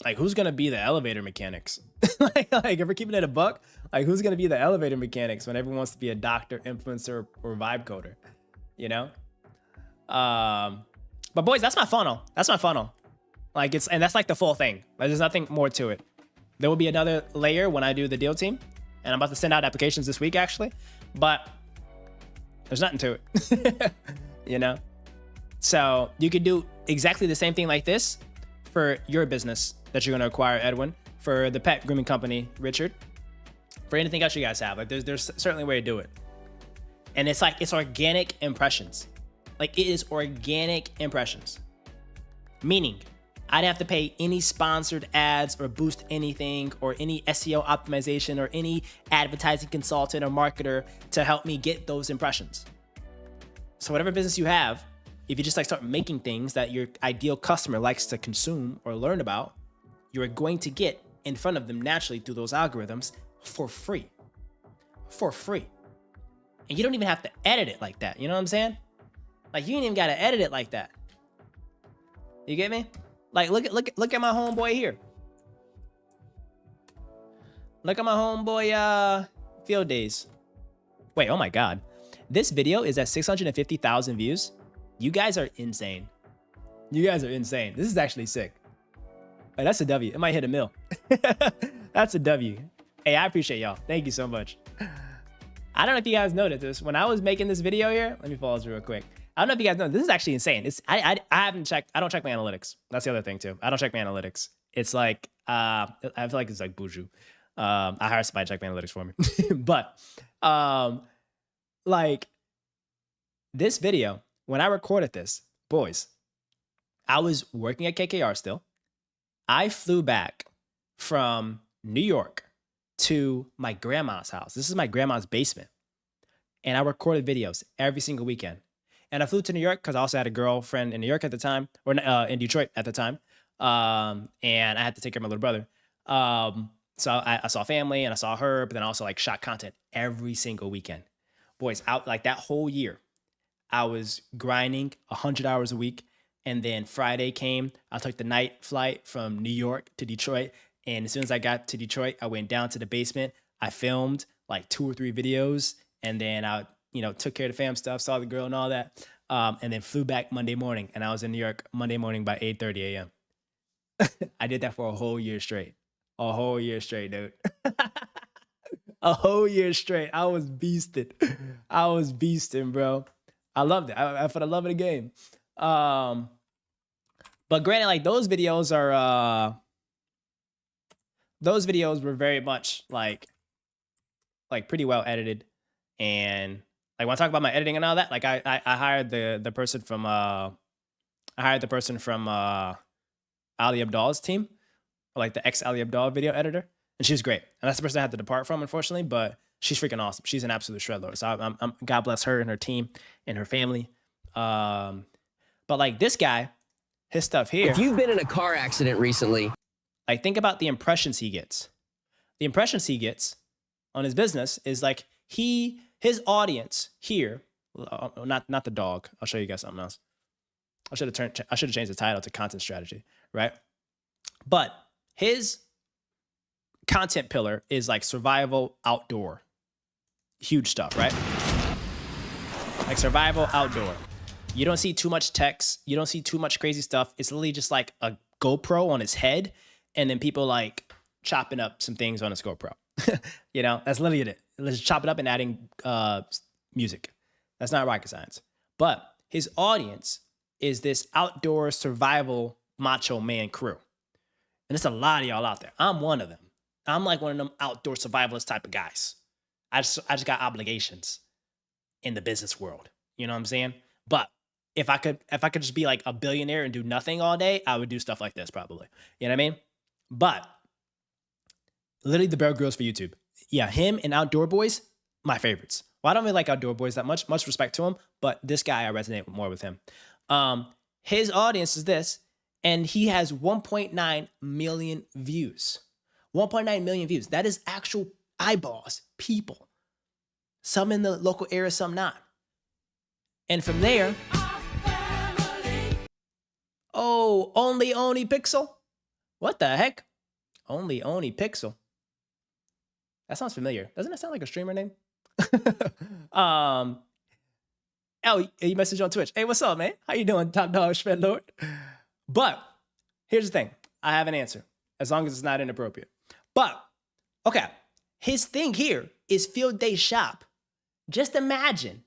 Like, who's gonna be the elevator mechanics? like, if we're keeping it a buck, like, who's gonna be the elevator mechanics when everyone wants to be a doctor, influencer, or vibe coder? You know? But boys, that's my funnel. That's my funnel. Like, and that's like the full thing. Like, there's nothing more to it. There will be another layer when I do the deal team, and I'm about to send out applications this week, actually. But there's nothing to it, you know? So you could do exactly the same thing like this for your business that you're gonna acquire, Edwin, for the pet grooming company, Richard, for anything else you guys have. Like, there's certainly a way to do it. And it's like, it's organic impressions. Like, it is organic impressions. Meaning, I didn't have to pay any sponsored ads or boost anything or any SEO optimization or any advertising consultant or marketer to help me get those impressions. So whatever business you have, if you just like start making things that your ideal customer likes to consume or learn about, you're going to get in front of them naturally through those algorithms for free. For free. And you don't even have to edit it like that. You know what I'm saying? Like, you ain't even got to edit it like that. You get me? Like, look at my homeboy here. Look at my homeboy Field Days. Wait, oh my God. This video is at 650,000 views. You guys are insane. You guys are insane. This is actually sick. Like, that's a W. It might hit a mil. That's a W. Hey, I appreciate y'all. Thank you so much. I don't know if you guys noticed this. When I was making this video here, let me pause real quick. I don't know if you guys know, this is actually insane. I haven't checked, I don't check my analytics. That's the other thing too. I don't check my analytics. It's like, I feel like it's like buju. I hire somebody to check my analytics for me. But, like, this video, when I recorded this, boys, I was working at KKR still. I flew back from New York to my grandma's house. This is my grandma's basement. And I recorded videos every single weekend. And I flew to New York because I also had a girlfriend in New York at the time, or in Detroit at the time. And I had to take care of my little brother. So I saw family and I saw her, but then I also like shot content every single weekend. Boys, out like that whole year, I was grinding 100 hours a week. And then Friday came, I took the night flight from New York to Detroit. And as soon as I got to Detroit, I went down to the basement. I filmed like 2 or 3 videos. And then I, took care of the fam stuff, saw the girl and all that. And then flew back Monday morning. And I was in New York Monday morning by 8:30 a.m. I did that for a whole year straight. A whole year straight, dude. A whole year straight. I was beasted. I was beasting, bro. I loved it. I for the love of the game. But granted, like those videos were very much like pretty well edited. And like when I talk about my editing and all that, like I hired the person from Ali Abdal's team, like the ex Ali Abdal video editor, and she was great. And that's the person I had to depart from, unfortunately, but she's freaking awesome. She's an absolute shredlord. So I'm God bless her and her team and her family. But like this guy, his stuff here. If you've been in a car accident recently, Like, think about the impressions he gets. The impressions he gets on his business is like his audience here, not the dog. I'll show you guys something else. I should have changed the title to content strategy, right? But his content pillar is like survival outdoor. Huge stuff, right? Like survival outdoor. You don't see too much text. You don't see too much crazy stuff. It's literally just like a GoPro on his head, and then people like chopping up some things on his GoPro. You know, that's literally it. Let's chop it up and adding music. That's not rocket science. But his audience is this outdoor survival macho man crew. And there's a lot of y'all out there. I'm one of them. I'm like one of them outdoor survivalist type of guys. I just got obligations in the business world. You know what I'm saying? But if I could just be like a billionaire and do nothing all day, I would do stuff like this probably. You know what I mean? But literally the Bear Grylls for YouTube. Yeah, him and Outdoor Boys, my favorites. Well, I don't really like Outdoor Boys that much. Much respect to him, but this guy, I resonate more with him. His audience is this, and he has 1.9 million views. 1.9 million views. That is actual eyeballs, people. Some in the local area, some not. And from there, oh, only Pixel? What the heck? Only Pixel. That sounds familiar. Doesn't that sound like a streamer name? Oh, you messaged on Twitch. Hey, what's up, man? How you doing, Top Dog Shredlord? But here's the thing. I have an answer, as long as it's not inappropriate. But, okay, his thing here is Field Day Shop. Just imagine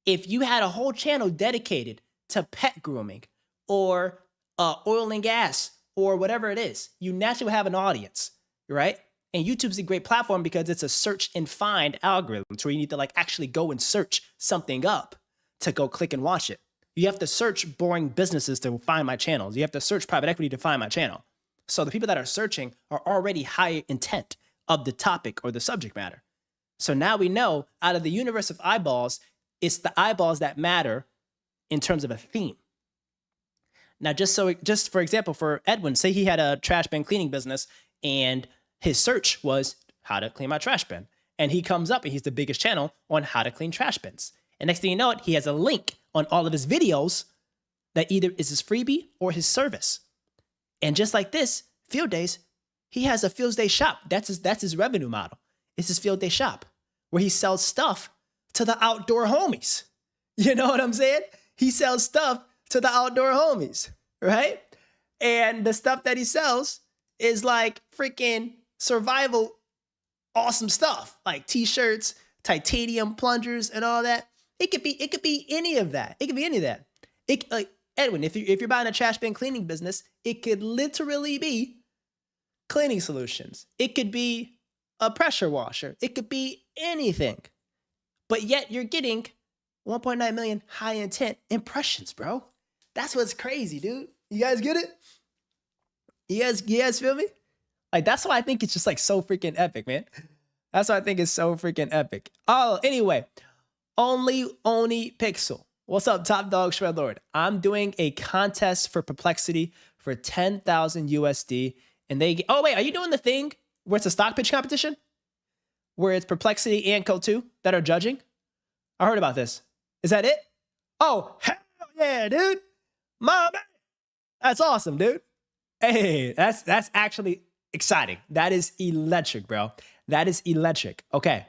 if you had a whole channel dedicated to pet grooming or oil and gas or whatever it is. You naturally have an audience, right? And YouTube's a great platform because it's a search and find algorithm. So you need to like actually go and search something up to go click and watch it. You have to search boring businesses to find my channels. You have to search private equity to find my channel. So the people that are searching are already high intent of the topic or the subject matter. So now we know out of the universe of eyeballs, it's the eyeballs that matter in terms of a theme. Now, just for example, for Edwin, say he had a trash bin cleaning business and his search was how to clean my trash bin. And he comes up and he's the biggest channel on how to clean trash bins. And next thing you know it, he has a link on all of his videos that either is his freebie or his service. And just like this, Field Days, he has a Field Day shop. That's his revenue model. It's his Field Day shop where he sells stuff to the outdoor homies. You know what I'm saying? He sells stuff to the outdoor homies, right? And the stuff that he sells is like freaking survival awesome stuff, like t-shirts, titanium plungers and all that. It could be any of that. It could be any of that. Like Edwin, if you're buying a trash bin cleaning business, it could literally be cleaning solutions. It could be a pressure washer. It could be anything. But yet you're getting 1.9 million high intent impressions, bro. That's what's crazy, dude. You guys get it? You guys feel me? Like, that's why I think it's just like so freaking epic, man. That's why I think it's so freaking epic. Oh, anyway, only Pixel. What's up, Top Dog Shredlord? I'm doing a contest for Perplexity for 10,000 USD. And oh wait, are you doing the thing where it's a stock pitch competition? Where it's Perplexity and Co2 that are judging? I heard about this. Is that it? Oh, hell yeah, dude. My man. That's awesome, dude. Hey, that's actually exciting. That is electric, bro. That is electric. Okay.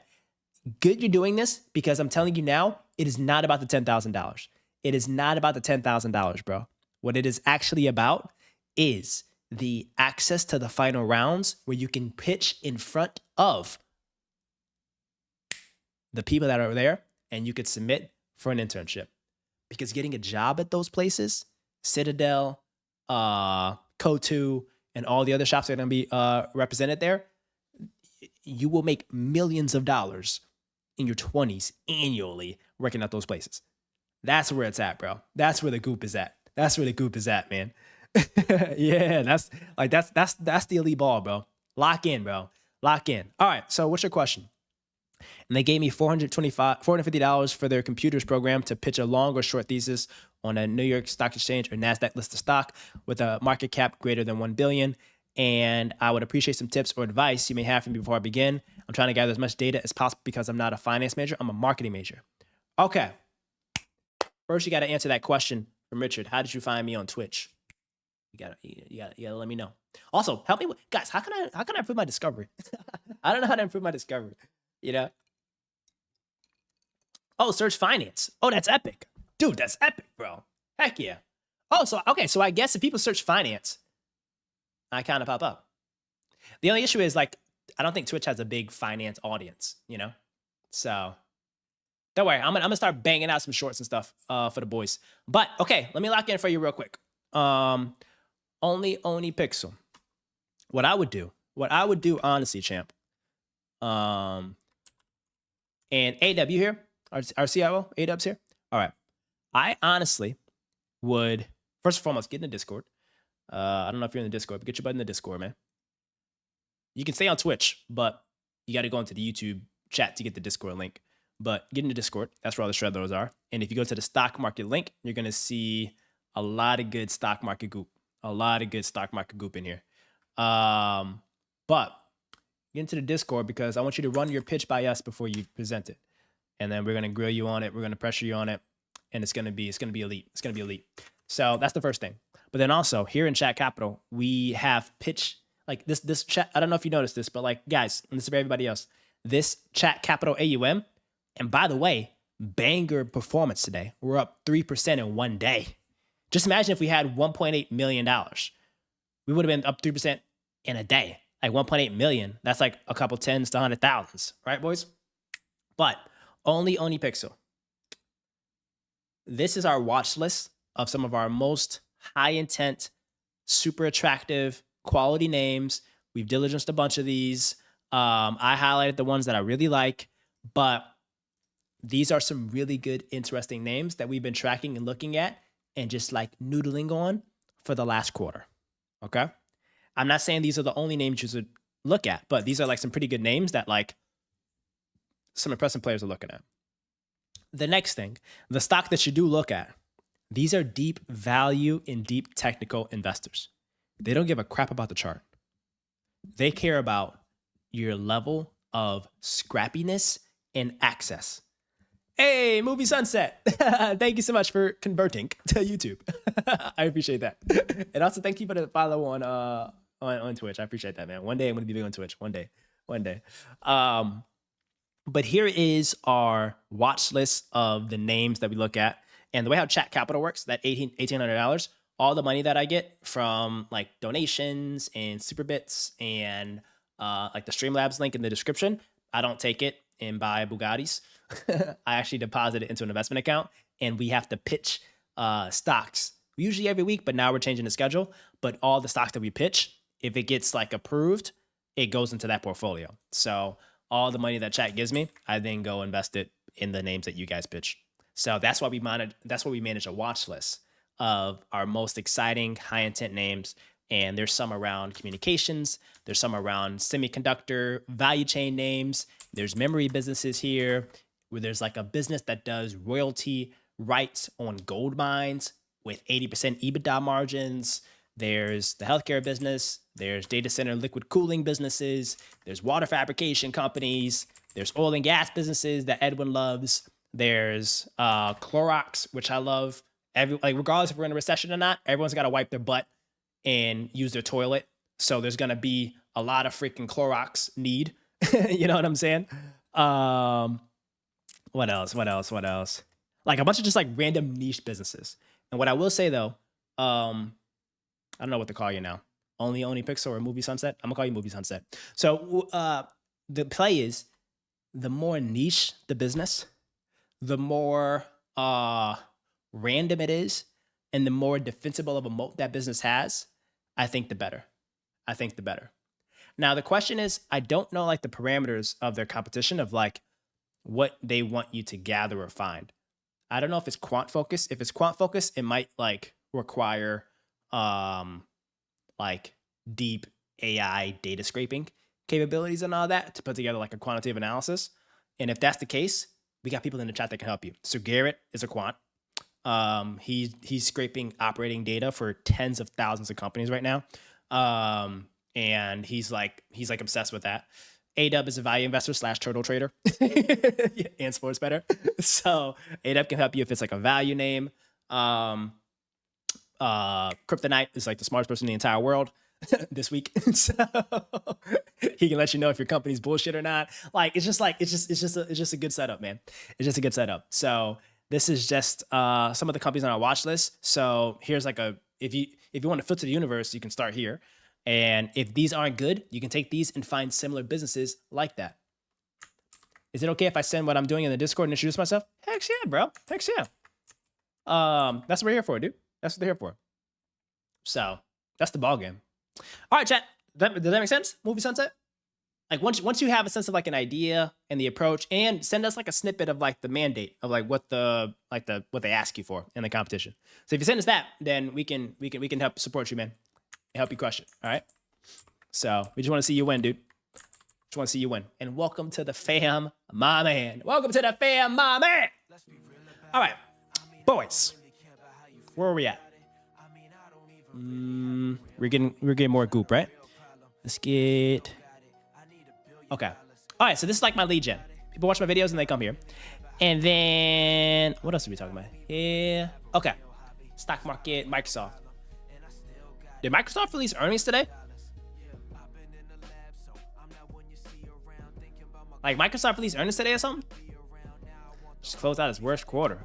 Good you're doing this because I'm telling you now, it is not about the $10,000. It is not about the $10,000, bro. What it is actually about is the access to the final rounds where you can pitch in front of the people that are there and you could submit for an internship. Because getting a job at those places, Citadel, Co2, and all the other shops that are going to be represented there, you will make millions of dollars in your 20s annually working at those places. That's where it's at, bro. That's where the goop is at. That's where the goop is at, man. Yeah, that's the elite ball, bro. Lock in, bro. Lock in. All right, so what's your question? And they gave me $450 for their computers program to pitch a long or short thesis on a New York Stock Exchange or NASDAQ listed stock with a market cap greater than 1 billion. And I would appreciate some tips or advice you may have for me before I begin. I'm trying to gather as much data as possible because I'm not a finance major. I'm a marketing major. Okay. First, you got to answer that question from Richard. How did you find me on Twitch? You gotta let me know. Also, help me with, guys, how can I improve my discovery? I don't know how to improve my discovery. You know? Oh, search finance. Oh, that's epic. Dude, that's epic, bro. Heck yeah. Oh, so I guess if people search finance, I kind of pop up. The only issue is like, I don't think Twitch has a big finance audience, you know? So don't worry, I'm gonna start banging out some shorts and stuff for the boys. But okay, let me lock in for you real quick. Only Pixel. What I would do, honestly, champ. And AW here, our CIO, AW's here. All right. I honestly would, first and foremost, get in the Discord. I don't know if you're in the Discord, but get your butt in the Discord, man. You can stay on Twitch, but you got to go into the YouTube chat to get the Discord link. But get into Discord. That's where all the shredlords are. And if you go to the stock market link, you're going to see a lot of good stock market goop. A lot of good stock market goop in here. But get into the Discord because I want you to run your pitch by us before you present it. And then we're going to grill you on it. We're going to pressure you on it. And it's going to be elite. It's going to be elite. So that's the first thing. But then also here in Chat Capital, we have pitch like this chat. I don't know if you noticed this, but like guys, and this is for everybody else, this Chat Capital AUM. And by the way, banger performance today. We're up 3% in one day. Just imagine if we had $1.8 million. We would have been up 3% in a day. Like 1.8 million. That's like a couple tens to 100,000s. Right, boys? But only Pixel. This is our watch list of some of our most high intent, super attractive, quality names. We've diligenced a bunch of these. I highlighted the ones that I really like, but these are some really good, interesting names that we've been tracking and looking at and just like noodling on for the last quarter. Okay. I'm not saying these are the only names you should look at, but these are like some pretty good names that like some impressive players are looking at. The next thing, the stock that you do look at, these are deep value and deep technical investors. They don't give a crap about the chart. They care about your level of scrappiness and access. Hey, Movie Sunset. Thank you so much for converting to YouTube. I appreciate that. And also thank you for the follow on Twitch. I appreciate that, man. One day I'm going to be big on Twitch. One day. But here is our watch list of the names that we look at. And the way how Chat Capital works, that $1,800, all the money that I get from like donations and super bits and like the Streamlabs link in the description, I don't take it and buy Bugattis. I actually deposit it into an investment account, and we have to pitch stocks usually every week, but now we're changing the schedule. But all the stocks that we pitch, if it gets like approved, it goes into that portfolio. So all the money that chat gives me, I then go invest it in the names that you guys pitch. So that's why we manage a watch list of our most exciting high intent names. And there's some around communications. There's some around semiconductor value chain names. There's memory businesses here where there's like a business that does royalty rights on gold mines with 80% EBITDA margins. There's the healthcare business. There's data center liquid cooling businesses. There's water fabrication companies. There's oil and gas businesses that Edwin loves. There's Clorox, which I love. Regardless if we're in a recession or not, everyone's got to wipe their butt and use their toilet. So there's going to be a lot of freaking Clorox need. You know what I'm saying? What else? Like a bunch of just like random niche businesses. And what I will say though, I don't know what to call you now. Only Pixel or Movie Sunset? I'm gonna call you Movie Sunset. So the play is the more niche the business, the more random it is, and the more defensible of a moat that business has, I think the better. Now the question is, I don't know like the parameters of their competition of like what they want you to gather or find. I don't know if it's quant focused. If it's quant focused, it might like require like deep AI data scraping capabilities and all that to put together like a quantitative analysis. And if that's the case, we got people in the chat that can help you. So Garrett is a quant. He's scraping operating data for tens of thousands of companies right now. And he's like obsessed with that. AW is a value investor / turtle trader and sports better. So AW can help you if it's like a value name. Kryptonite is like the smartest person in the entire world this week. So he can let you know if your company's bullshit or not. Like, it's just a good setup, man. It's just a good setup. So this is just some of the companies on our watch list. So here's like if you want to filter the universe, you can start here. And if these aren't good, you can take these and find similar businesses like that. Is it okay if I send what I'm doing in the Discord and introduce myself? Heck yeah, bro. Heck yeah. That's what we're here for, dude. That's what they're here for. So that's the ball game. All right, chat. Does that make sense? Movie Sunset? Like once you have a sense of like an idea and the approach, and send us like a snippet of like the mandate of like what they ask you for in the competition. So if you send us that, then we can help support you, man. Help you crush it. All right. So we just want to see you win, dude. Just want to see you win. And welcome to the fam, my man. Welcome to the fam, my man. All right, boys. Where are we at? We're getting more goop, right? Let's get. Okay. All right. So this is like my lead gen. People watch my videos and they come here. And then what else are we talking about? Yeah. Okay. Stock market, Microsoft. Did Microsoft release earnings today? Like Microsoft released earnings today or something? Just close out its worst quarter.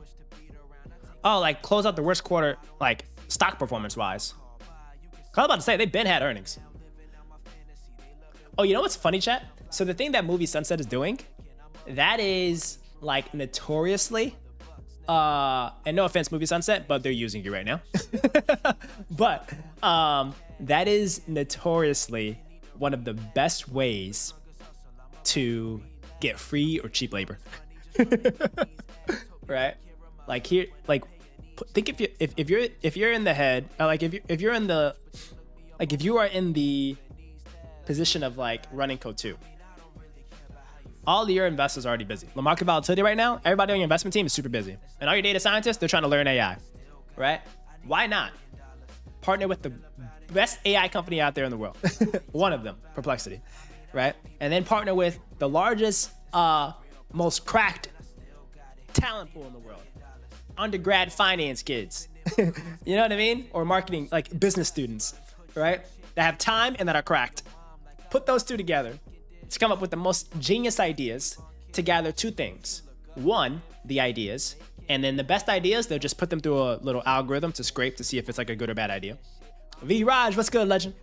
Oh, like close out the worst quarter, like stock performance wise. I was about to say they've been had earnings. Oh, you know what's funny, chat? So the thing that Movie Sunset is doing, that is like notoriously, and no offense, Movie Sunset, but they're using you right now. But that is notoriously one of the best ways to get free or cheap labor. Right? Like here, like think if you're in the head, like if you're in the, like if you are in the position of like running Code 2. All of your investors are already busy. The market volatility right now, everybody on your investment team is super busy. And all your data scientists, they're trying to learn AI, right? Why not partner with the best AI company out there in the world? One of them, Perplexity, right? And then partner with the largest, most cracked talent pool in the world. Undergrad finance kids. You know what I mean? Or marketing, like business students, right? That have time and that are cracked. Put those two together to come up with the most genius ideas to gather two things. One, the ideas, and then the best ideas, they'll just put them through a little algorithm to scrape to see if it's like a good or bad idea. V Raj, what's good, legend?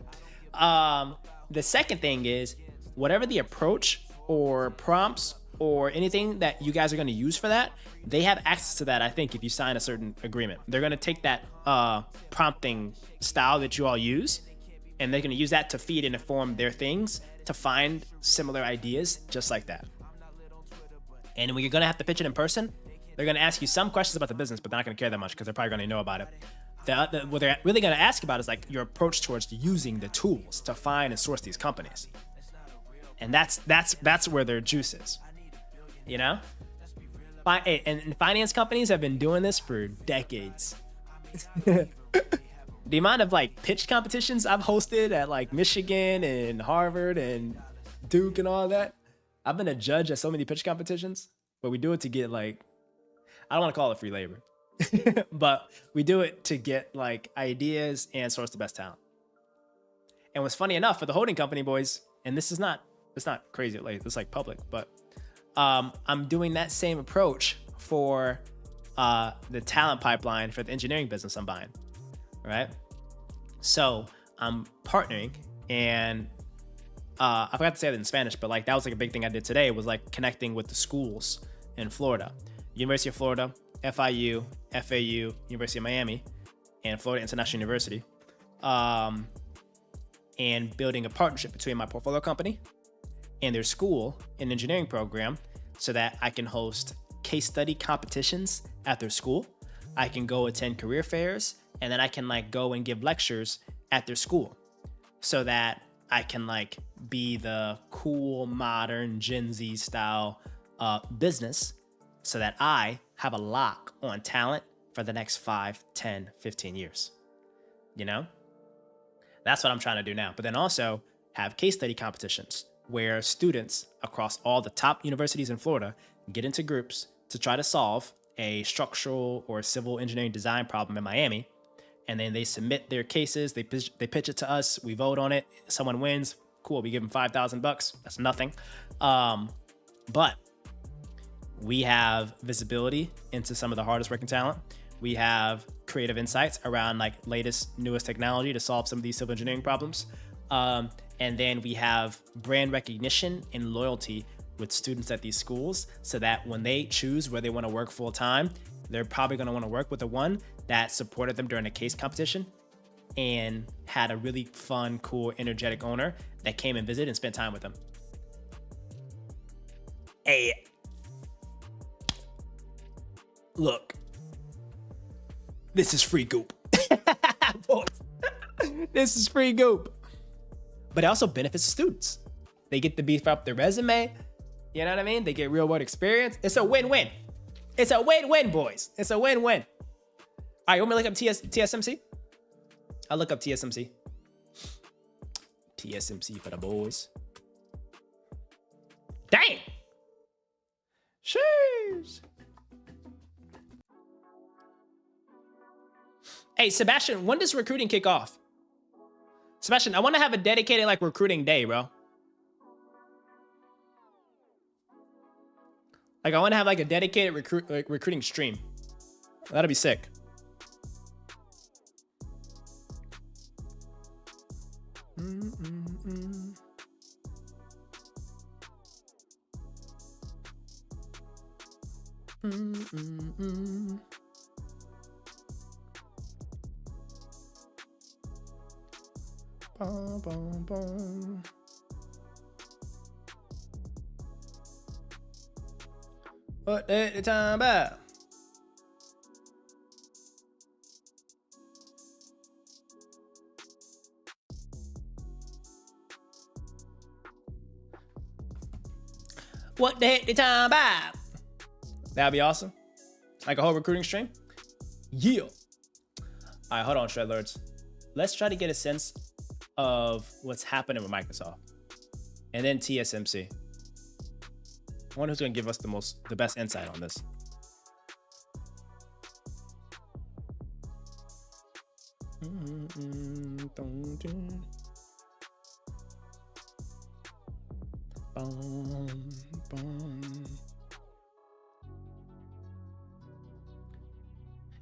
The second thing is whatever the approach or prompts or anything that you guys are going to use for that, they have access to that. I think if you sign a certain agreement, they're going to take that prompting style that you all use, and they're going to use that to feed and inform their things to find similar ideas just like that. And when you're going to have to pitch it in person, they're going to ask you some questions about the business, but they're not going to care that much because they're probably going to know about it. What they're really going to ask about is like your approach towards using the tools to find and source these companies. And that's where their juice is, you know? And finance companies have been doing this for decades. The amount of like pitch competitions I've hosted at like Michigan and Harvard and Duke and all that. I've been a judge at so many pitch competitions, but we do it to get like, I don't want to call it free labor, but we do it to get like ideas and source the best talent. And what's funny enough for the holding company boys, and it's not crazy, like it's like public, but I'm doing that same approach for the talent pipeline for the engineering business I'm buying. Right? So I'm partnering, and I forgot to say that in Spanish, but like that was like a big thing I did today was like connecting with the schools in Florida. University of Florida, FIU, FAU, University of Miami, and Florida International University. And building a partnership between my portfolio company and their school and engineering program so that I can host case study competitions at their school. I can go attend career fairs, and then I can like go and give lectures at their school so that I can like be the cool, modern Gen Z style business so that I have a lock on talent for the next 5, 10, 15 years. You know? That's what I'm trying to do now. But then also have case study competitions where students across all the top universities in Florida get into groups to try to solve a structural or civil engineering design problem in Miami. And then they submit their cases, they pitch it to us, we vote on it, someone wins, cool, we give them $5,000, that's nothing. But we have visibility into some of the hardest working talent. We have creative insights around like latest, newest technology to solve some of these civil engineering problems. And then we have brand recognition and loyalty with students at these schools so that when they choose where they want to work full time, they're probably going to want to work with the one that supported them during a case competition and had a really fun, cool, energetic owner that came and visited and spent time with them. Hey, look, this is free goop. This is free goop. But it also benefits students. They get to beef up their resume. You know what I mean? They get real world experience. It's a win-win. It's a win-win, boys. It's a win-win. All right, you want me to look up TSMC? I'll look up TSMC. TSMC for the boys. Dang. Sheesh. Hey, Sebastian, when does recruiting kick off? Sebastian, I want to have a dedicated like recruiting day, bro. Like I want to have like a dedicated recruiting stream. That'll be sick. Bum, bum, bum. What the time about? What the heck the time about? That'd be awesome. Like a whole recruiting stream? Yeah. All right, hold on, shredlords. Let's try to get a sense of what's happening with Microsoft. And then TSMC. I wonder who's gonna give us the best insight on this.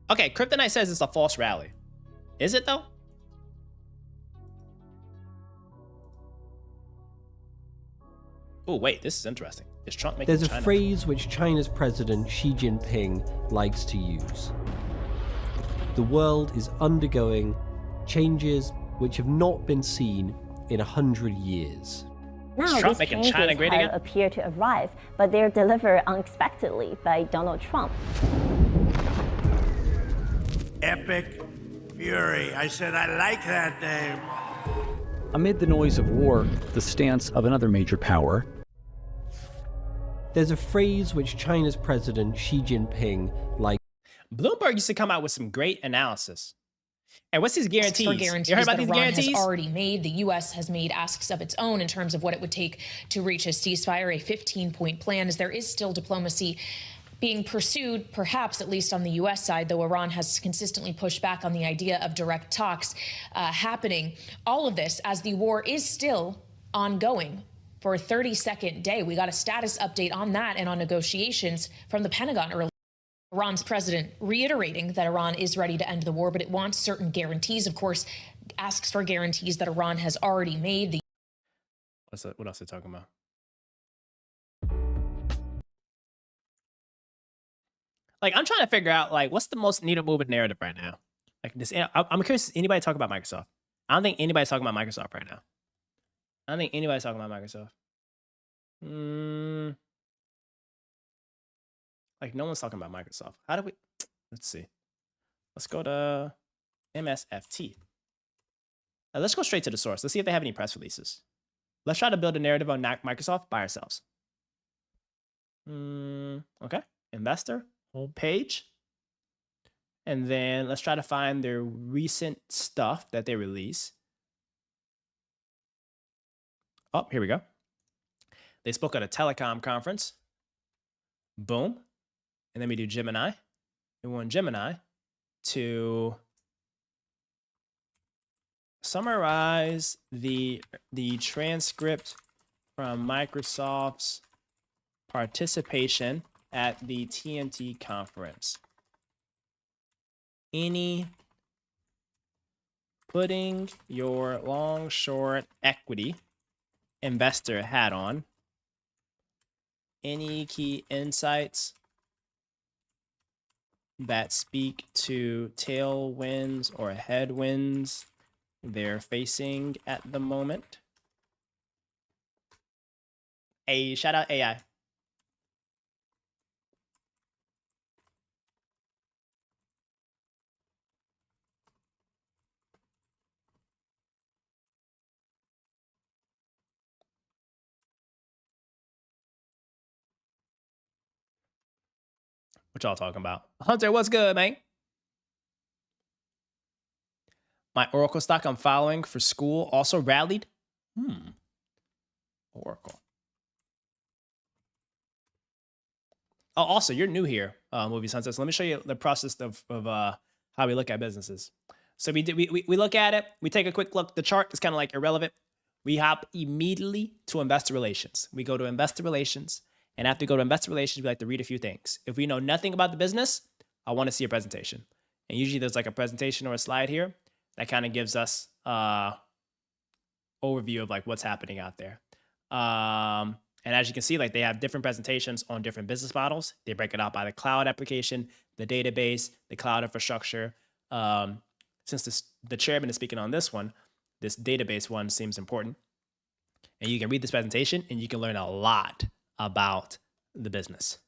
Okay, Kryptonite says it's a false rally. Is it though? Oh wait, this is interesting. Is Trump making There's a China? phrase which China's president Xi Jinping likes to use. The world is undergoing changes which have not been seen in 100 years. Now Trump these making changes China great again? appear to arrive, but they're delivered unexpectedly by Donald Trump. Epic Fury. I said I like that name. Amid the noise of war, the stance of another major power. There's a phrase which China's president Xi Jinping likes. Bloomberg used to come out with some great analysis. And what's his guarantees? For guarantees You heard about that these Iran guarantees? has already made. The U.S. has made asks of its own in terms of what it would take to reach a ceasefire, a 15-point plan, as there is still diplomacy being pursued, perhaps at least on the U.S. side, though Iran has consistently pushed back on the idea of direct talks happening. All of this as the war is still ongoing for a 32nd day. We got a status update on that and on negotiations from the Pentagon earlier. Iran's president reiterating that Iran is ready to end the war, but it wants certain guarantees, of course, asks for guarantees that Iran has already made. What else are they talking about? Like, I'm trying to figure out, like, what's the most needle moving narrative right now? Like, this, I'm curious, does anybody talk about Microsoft? I don't think anybody's talking about Microsoft right now. I don't think anybody's talking about Microsoft. Like, no one's talking about Microsoft. How do we... Let's see. Let's go to MSFT. Let's go straight to the source. Let's see if they have any press releases. Let's try to build a narrative on Microsoft by ourselves. Okay. Investor, home page. And then let's try to find their recent stuff that they release. Oh, here we go. They spoke at a telecom conference. Boom. And then we do Gemini. We want Gemini to summarize the transcript from Microsoft's participation at the TMT conference. Putting your long short equity investor hat on. Any key insights that speak to tailwinds or headwinds they're facing at the moment? Hey, shout out AI. What y'all talking about? Hunter, what's good, man? My Oracle stock I'm following for school also rallied. Oracle. Oh, also, you're new here, Movie Sunset. So let me show you the process of how we look at businesses. So we look at it. We take a quick look. The chart is kind of like irrelevant. We hop immediately to investor relations. We go to investor relations. And after we go to investor relations, we like to read a few things. If we know nothing about the business, I want to see a presentation. And usually there's like a presentation or a slide here that kind of gives us overview of like what's happening out there. And as you can see, like they have different presentations on different business models. They break it out by the cloud application, the database, the cloud infrastructure. Since the chairman is speaking on this one, this database one seems important. And you can read this presentation and you can learn a lot about the business,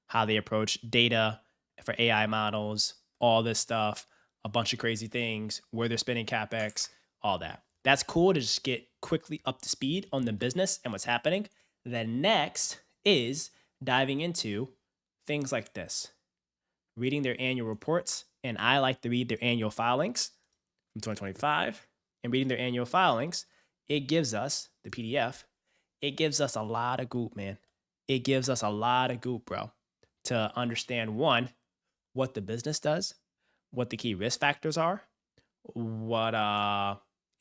how they approach data for AI models, all this stuff, a bunch of crazy things, where they're spending CapEx, all that. That's cool to just get quickly up to speed on the business and what's happening. Then next is diving into things like this, reading their annual reports. And I like to read their annual filings from 2025. And reading their annual filings, it gives us the PDF. It gives us a lot of goop, man. It gives us a lot of goop, bro, to understand, one, what the business does, what the key risk factors are, what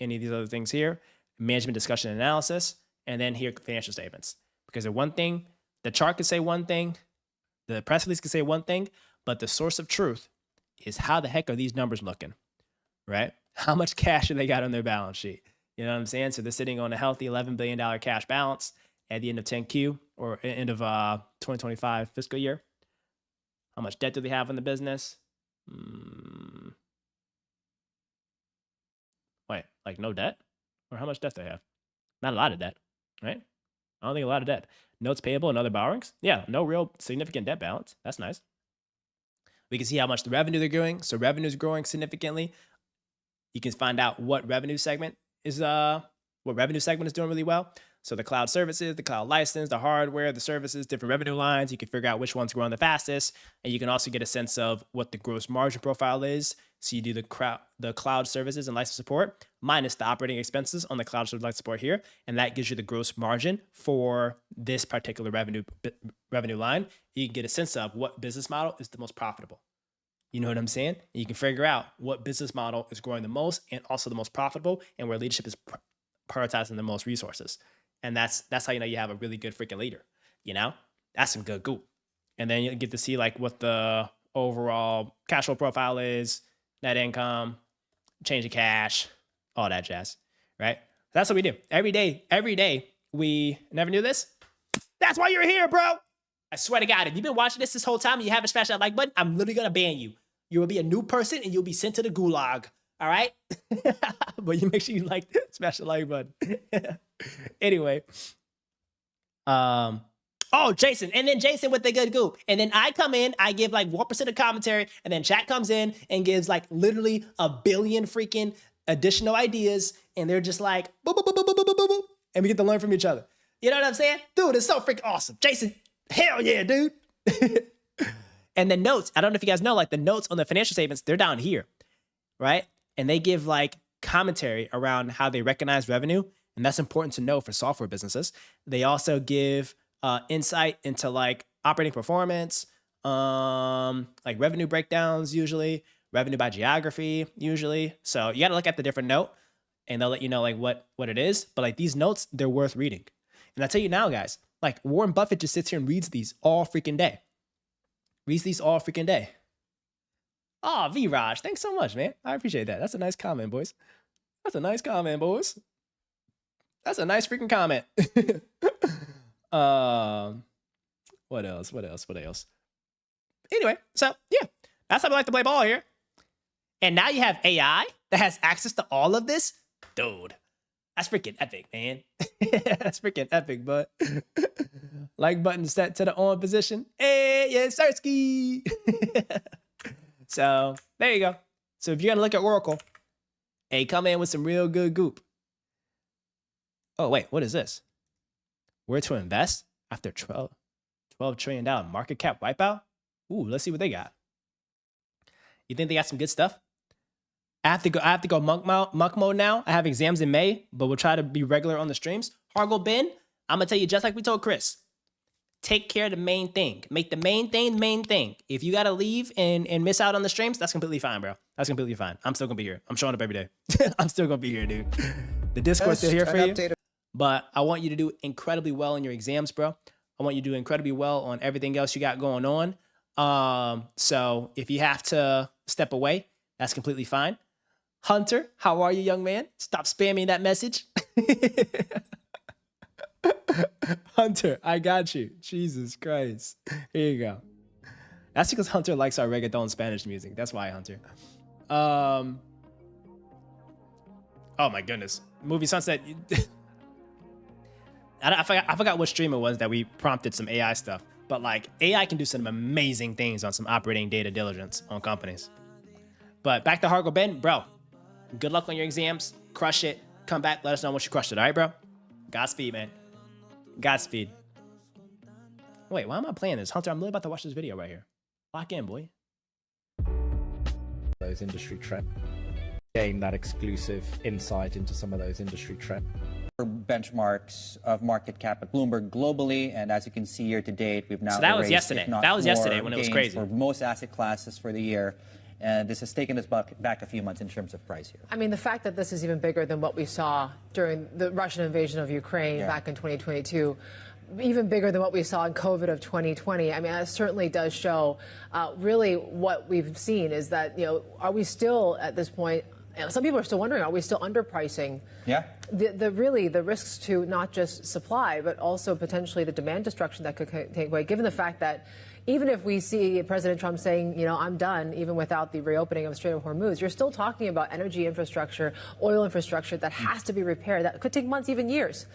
any of these other things here, management discussion and analysis, and then here financial statements. Because the one thing, the chart could say one thing, the press release could say one thing, but the source of truth is how the heck are these numbers looking, right? How much cash do they got on their balance sheet? You know what I'm saying? So they're sitting on a healthy $11 billion cash balance at the end of 10Q or end of 2025 fiscal year. How much debt do they have in the business? Wait, like no debt? Or how much debt do they have? Not a lot of debt, right? I don't think a lot of debt. Notes payable and other borrowings? Yeah, no real significant debt balance. That's nice. We can see how much the revenue they're growing. So revenue is growing significantly. You can find out what revenue segment is doing really well. So the cloud services, the cloud license, the hardware, the services, different revenue lines. You can figure out which one's growing the fastest. And you can also get a sense of what the gross margin profile is. So you do the cloud services and license support minus the operating expenses on the cloud service license support here. And that gives you the gross margin for this particular revenue line. You can get a sense of what business model is the most profitable. You know what I'm saying? And you can figure out what business model is growing the most and also the most profitable and where leadership is prioritizing the most resources. And that's how you know you have a really good freaking leader. You know, that's some good goop. And then you get to see like what the overall cash flow profile is, net income, change of cash, all that jazz, right? That's what we do every day. We never knew this. That's why you're here, bro. I swear to God, if you've been watching this whole time and you haven't smashed that like button, I'm literally gonna ban you. You will be a new person and you'll be sent to the gulag. All right? But you make sure you smash the like button. Anyway. Oh, Jason. And then Jason with the good goop. And then I come in, I give like 1% of commentary, and then chat comes in and gives like literally a billion freaking additional ideas. And they're just like, boop, boop, boop, boop, boop, boop, boop, boop. And we get to learn from each other. You know what I'm saying? Dude, it's so freaking awesome. Jason, Hell yeah, dude. And the notes, I don't know if you guys know, like the notes on the financial statements, they're down here, right? And they give like commentary around how they recognize revenue. And that's important to know for software businesses. They also give insight into like operating performance, like revenue breakdowns, usually revenue by geography, usually. So you got to look at the different note and they'll let you know like what it is. But like these notes, they're worth reading. And I tell you now, guys, like Warren Buffett just sits here and reads these all freaking day. Reads these all freaking day. Oh, V-Raj, thanks so much, man. I appreciate that. That's a nice comment, boys. That's a nice comment, boys. That's a nice freaking comment. What else? Anyway, so yeah, that's how we like to play ball here. And now you have AI that has access to all of this. Dude, that's freaking epic, man. That's freaking epic, but like button set to the on position. Hey, yes, Sirski. So there you go. So if you're gonna look at Oracle, hey, come in with some real good goop. Oh, wait, what is this? Where to invest after $12 trillion market cap wipeout? Ooh, let's see what they got. You think they got some good stuff? I have to go monk mode now. I have exams in May, but we'll try to be regular on the streams. Hargo Ben, I'm gonna tell you just like we told Chris. Take care of the main thing. Make the main thing the main thing. If you gotta leave and miss out on the streams, that's completely fine, bro. That's completely fine. I'm still gonna be here. I'm showing up every day. I'm still gonna be here, dude. The Discord's still here for you. But I want you to do incredibly well in your exams, bro. I want you to do incredibly well on everything else you got going on. So if you have to step away, that's completely fine. Hunter, how are you, young man? Stop spamming that message. Hunter, I got you. Jesus Christ. Here you go. That's because Hunter likes our reggaeton Spanish music. That's why, Hunter. Oh my goodness. Movie Sunset. I forgot what stream it was that we prompted some AI stuff. But like AI can do some amazing things on some operating data diligence on companies. But back to Hargo Ben, bro. Good luck on your exams. Crush it. Come back. Let us know once you crushed it. All right, bro? Godspeed, man. Godspeed. Wait, why am I playing this? Hunter, I'm really about to watch this video right here. Lock in, boy. Those industry trends. Gain that exclusive insight into some of those industry trends. Benchmarks of market cap at Bloomberg globally, and as you can see year to date, we've now so that was erased, yesterday. That was yesterday when it was crazy for most asset classes for the year. And this has taken us back a few months in terms of price here. I mean, the fact that this is even bigger than what we saw during the Russian invasion of Ukraine back in 2022, even bigger than what we saw in COVID of 2020. I mean, that certainly does show really what we've seen is that, are we still at this point, some people are still wondering, are we still underpricing? Yeah. The risks to not just supply, but also potentially the demand destruction that could take away, given the fact that even if we see President Trump saying, I'm done, even without the reopening of Strait of Hormuz, you're still talking about energy infrastructure, oil infrastructure that has to be repaired. That could take months, even years.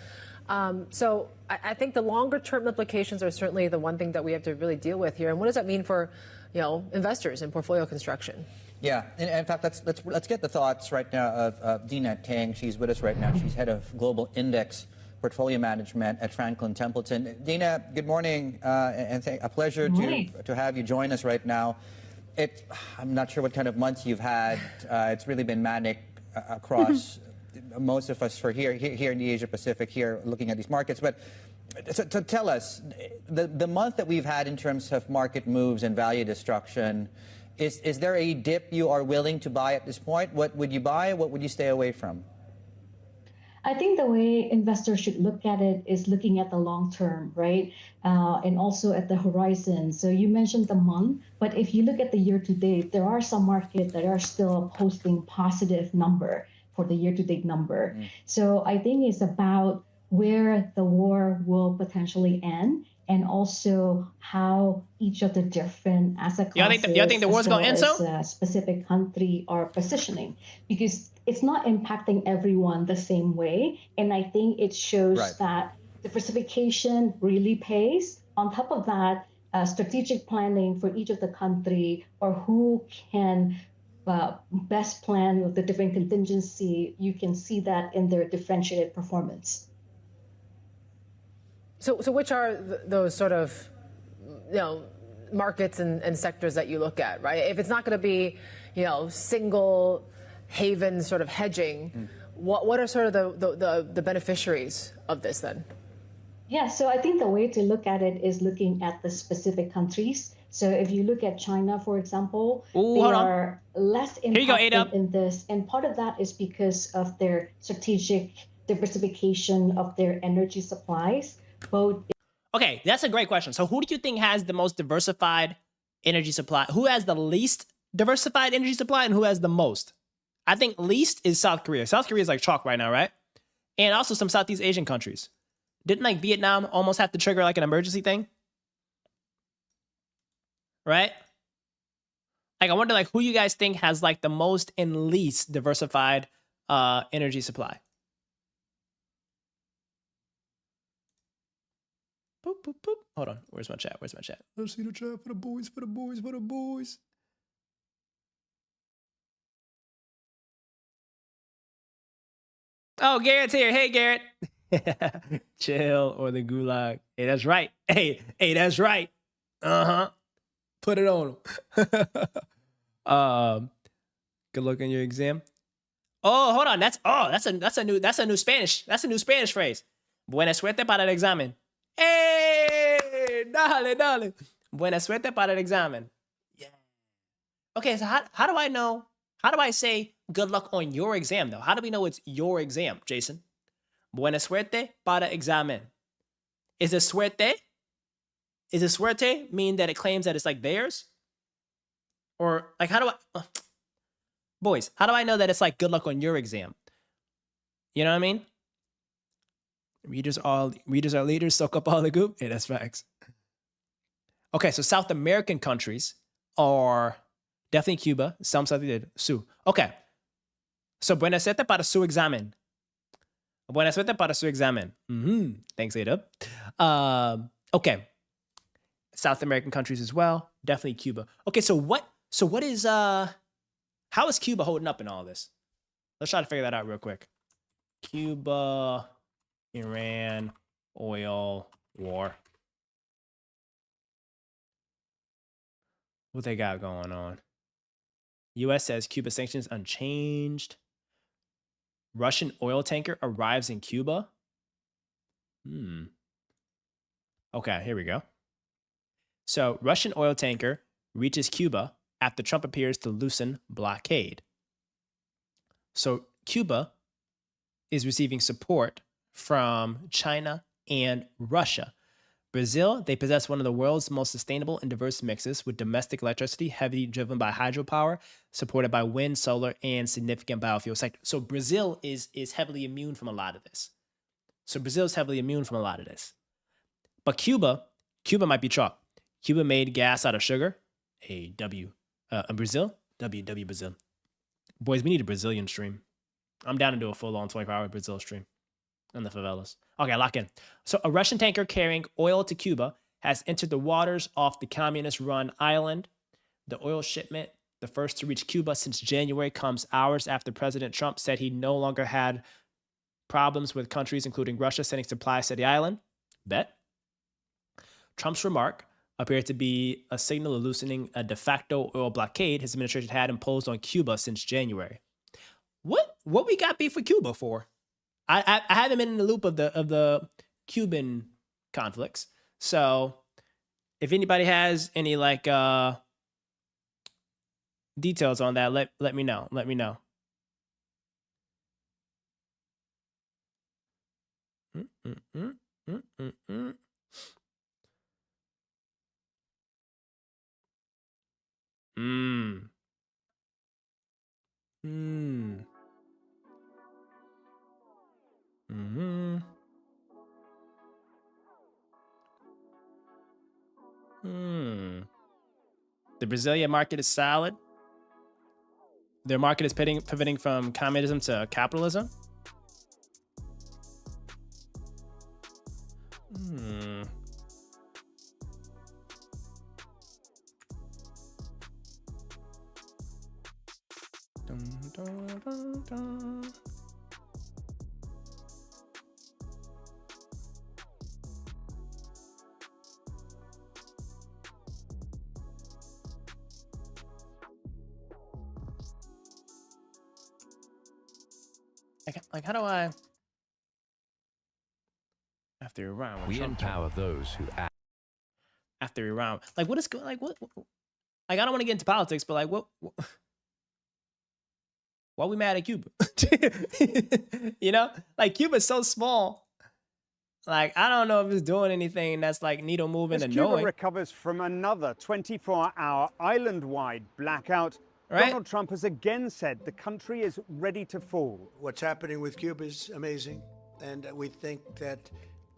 So I think the longer term implications are certainly the one thing that we have to really deal with here. And what does that mean for, investors in portfolio construction? Yeah, and in fact, let's get the thoughts right now of Dina Tang. She's with us right now. She's head of Global Index Portfolio Management at Franklin Templeton. Dina, good morning, and a pleasure to have you join us right now. I'm not sure what kind of months you've had. It's really been manic across most of us here in the Asia Pacific here looking at these markets. But so tell us, the month that we've had in terms of market moves and value destruction, is there a dip you are willing to buy at this point? What would you buy? What would you stay away from? I think the way investors should look at it is looking at the long term, right? And also at the horizon. So you mentioned the month, but if you look at the year to date, there are some markets that are still posting positive number for the year to date number. So I think it's about where the war will potentially end and also how each of the different asset classes you think the war's going to end so? A specific country are positioning, because it's not impacting everyone the same way. And I think it shows that diversification really pays. On top of that, strategic planning for each of the country, or who can best plan with the different contingency, you can see that in their differentiated performance. So which are those sort of markets and sectors that you look at, right? If it's not going to be, single haven sort of hedging, what are sort of the beneficiaries of this then? Yeah, so I think the way to look at it is looking at the specific countries. So if you look at China, for example, they are less impacted in this. And part of that is because of their strategic diversification of their energy supplies. Okay, that's a great question. So who do you think has the most diversified energy supply? Who has the least diversified energy supply and who has the most? I think least is South Korea. South Korea is like chalk right now, right? And also some Southeast Asian countries. Didn't like Vietnam almost have to trigger like an emergency thing? Right? Like I wonder like who you guys think has like the most and least diversified energy supply. Boop, boop, boop. Hold on. Where's my chat? Where's my chat? Let's see the chat for the boys, for the boys, for the boys. Oh, Garrett's here. Hey, Garrett. Chill or the gulag. Hey, that's right. Hey, that's right. Uh-huh. Put it on him. Good luck on your exam. Oh, hold on. That's a new Spanish. That's a new Spanish phrase. Buena suerte para el examen. Hey, dale. Buena suerte para el examen. Yeah. Okay, so how do I know? How do I say good luck on your exam, though? How do we know it's your exam, Jason? Buena suerte para examen. Is it suerte? Is it suerte mean that it claims that it's like theirs? Or like how do I... Boys, how do I know that it's like good luck on your exam? You know what I mean? Readers are leaders, soak up all the goop. Yeah, that's facts. Okay, so South American countries are definitely Cuba. Some South did. Su. Okay. So buena suerte para su examen. Buena suerte para su examen. Thanks, Ada. Okay. South American countries as well. Definitely Cuba. Okay, so what is how is Cuba holding up in all this? Let's try to figure that out real quick. Cuba, Iran, oil, war. What they got going on? US says Cuba sanctions unchanged. Russian oil tanker arrives in Cuba. Okay, here we go. So, Russian oil tanker reaches Cuba after Trump appears to loosen blockade. So, Cuba is receiving support from China and Russia. Brazil, they possess one of the world's most sustainable and diverse mixes with domestic electricity heavily driven by hydropower, supported by wind, solar, and significant biofuel sector. So Brazil is heavily immune from a lot of this. But Cuba might be chalk. Cuba made gas out of sugar. Brazil. Brazil. Boys, we need a Brazilian stream. I'm down to do a full-on 24-hour Brazil stream in the favelas. Okay, lock in. So a Russian tanker carrying oil to Cuba has entered the waters off the communist-run island. The oil shipment, the first to reach Cuba since January, comes hours after President Trump said he no longer had problems with countries, including Russia, sending supplies to the island. Bet. Trump's remark appeared to be a signal of loosening a de facto oil blockade his administration had imposed on Cuba since January. What we got beef with Cuba for? I haven't been in the loop of the Cuban conflicts. So if anybody has any like details on that, let me know. Let me know. The Brazilian market is solid. Their market is pivoting from communism to capitalism. like how do I after Iran? We empower those who act. After Iran, like what is going? Like what? Like I don't want to get into politics, but like what why are we mad at Cuba? You know, like Cuba's so small. Like I don't know if it's doing anything that's like needle moving. As Cuba recovers from another 24-hour island-wide blackout, Donald Trump has again said the country is ready to fall. What's happening with Cuba is amazing, and we think that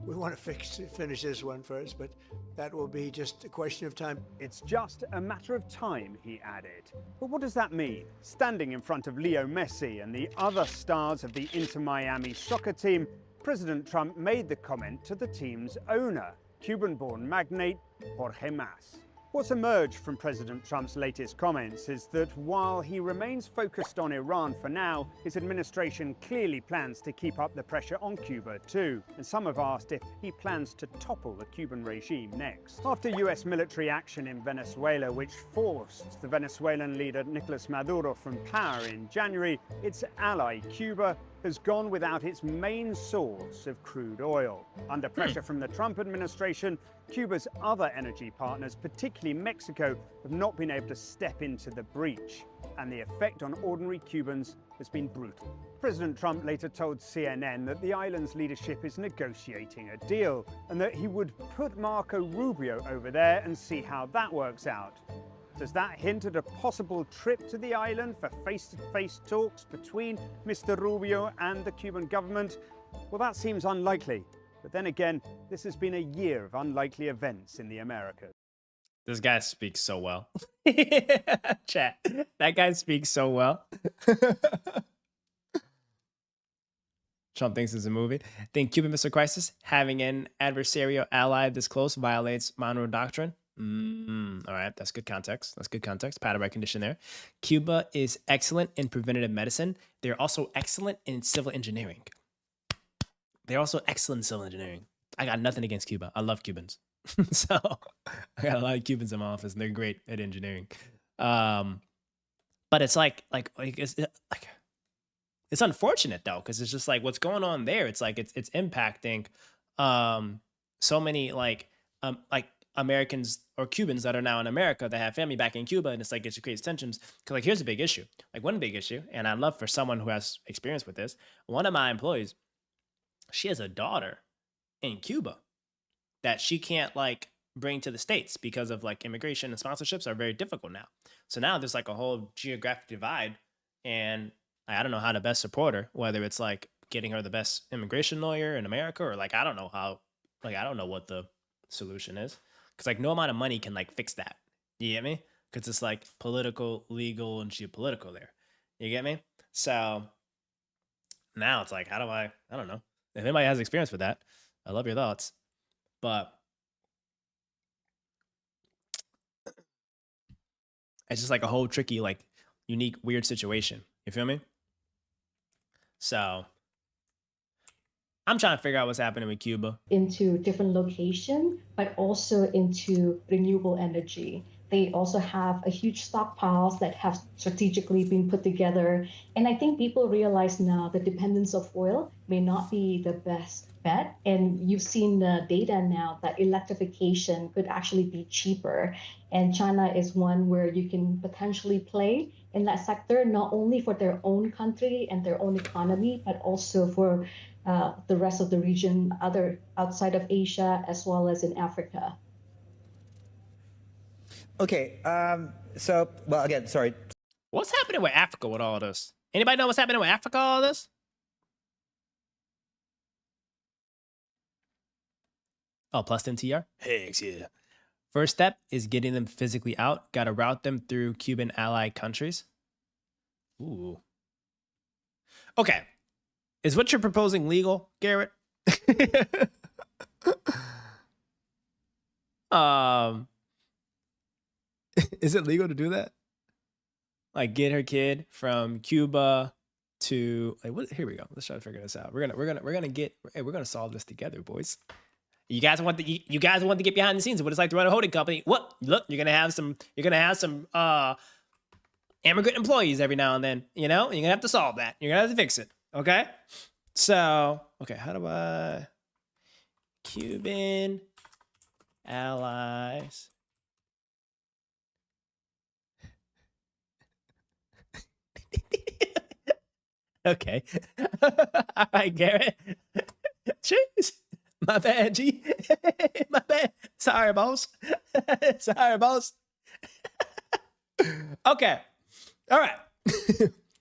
we want to finish this one first, but that will be just a question of time. It's just a matter of time, he added. But what does that mean? Standing in front of Leo Messi and the other stars of the Inter Miami soccer team, President Trump made the comment to the team's owner, Cuban-born magnate Jorge Mas. What's emerged from President Trump's latest comments is that while he remains focused on Iran for now, his administration clearly plans to keep up the pressure on Cuba too. And some have asked if he plans to topple the Cuban regime next. After US military action in Venezuela, which forced the Venezuelan leader Nicolas Maduro from power in January, its ally Cuba has gone without its main source of crude oil. Under pressure from the Trump administration, Cuba's other energy partners, particularly Mexico, have not been able to step into the breach, and the effect on ordinary Cubans has been brutal. President Trump later told CNN that the island's leadership is negotiating a deal, and that he would put Marco Rubio over there and see how that works out. Does that hint at a possible trip to the island for face-to-face talks between Mr. Rubio and the Cuban government? Well, that seems unlikely. But then again, this has been a year of unlikely events in the Americas. This guy speaks so well. Chat. That guy speaks so well. Trump thinks it's a movie. Think Cuban Missile Crisis, having an adversarial ally this close violates Monroe Doctrine. All right, that's good context. That's good context. Pattern recognition there. Cuba is excellent in preventative medicine. They're also excellent in civil engineering. They're also excellent in civil engineering. I got nothing against Cuba. I love Cubans. So I got a lot of Cubans in my office, and they're great at engineering. But it's it's unfortunate though, because it's just like what's going on there. It's like it's impacting so many like Americans or Cubans that are now in America that have family back in Cuba, and it's like it creates tensions. Because like here's a big issue. Like one big issue, and I'd love for someone who has experience with this. One of my employees, she has a daughter in Cuba that she can't like bring to the States because of like immigration and sponsorships are very difficult now. So now there's like a whole geographic divide, and I don't know how to best support her, whether it's like getting her the best immigration lawyer in America or like I don't know what the solution is. Because like no amount of money can like fix that. You get me? Because it's like political, legal, and geopolitical there. You get me? So now it's like, I don't know. If anybody has experience with that, I love your thoughts. But it's just like a whole tricky, like unique, weird situation. You feel me? So I'm trying to figure out what's happening with Cuba. Into different location, but also into renewable energy. They also have a huge stockpiles that have strategically been put together. And I think people realize now the dependence of oil may not be the best bet. And you've seen the data now that electrification could actually be cheaper. And China is one where you can potentially play in that sector, not only for their own country and their own economy, but also for the rest of the region, outside of Asia, as well as in Africa. Okay, so, well, again, sorry. What's happening with Africa with all this? Anybody know what's happening with Africa, all this? Oh, plus 10 TR? Heck yeah. First step is getting them physically out. Got to route them through Cuban allied countries. Ooh. Okay. Is what you're proposing legal, Garrett? Is it legal to do that? Like get her kid from Cuba to like what? Here we go. Let's try to figure this out. We're gonna solve this together, boys. You guys want to get behind the scenes of what it's like to run a holding company. What? Look, you're gonna have some immigrant employees every now and then. You know, you're gonna have to solve that. You're gonna have to fix it. Okay. So, okay, how do I Cuban allies? Okay. All right, Garrett. Jeez. My bad, G. My bad. Sorry, boss. Sorry, boss. Okay. All right.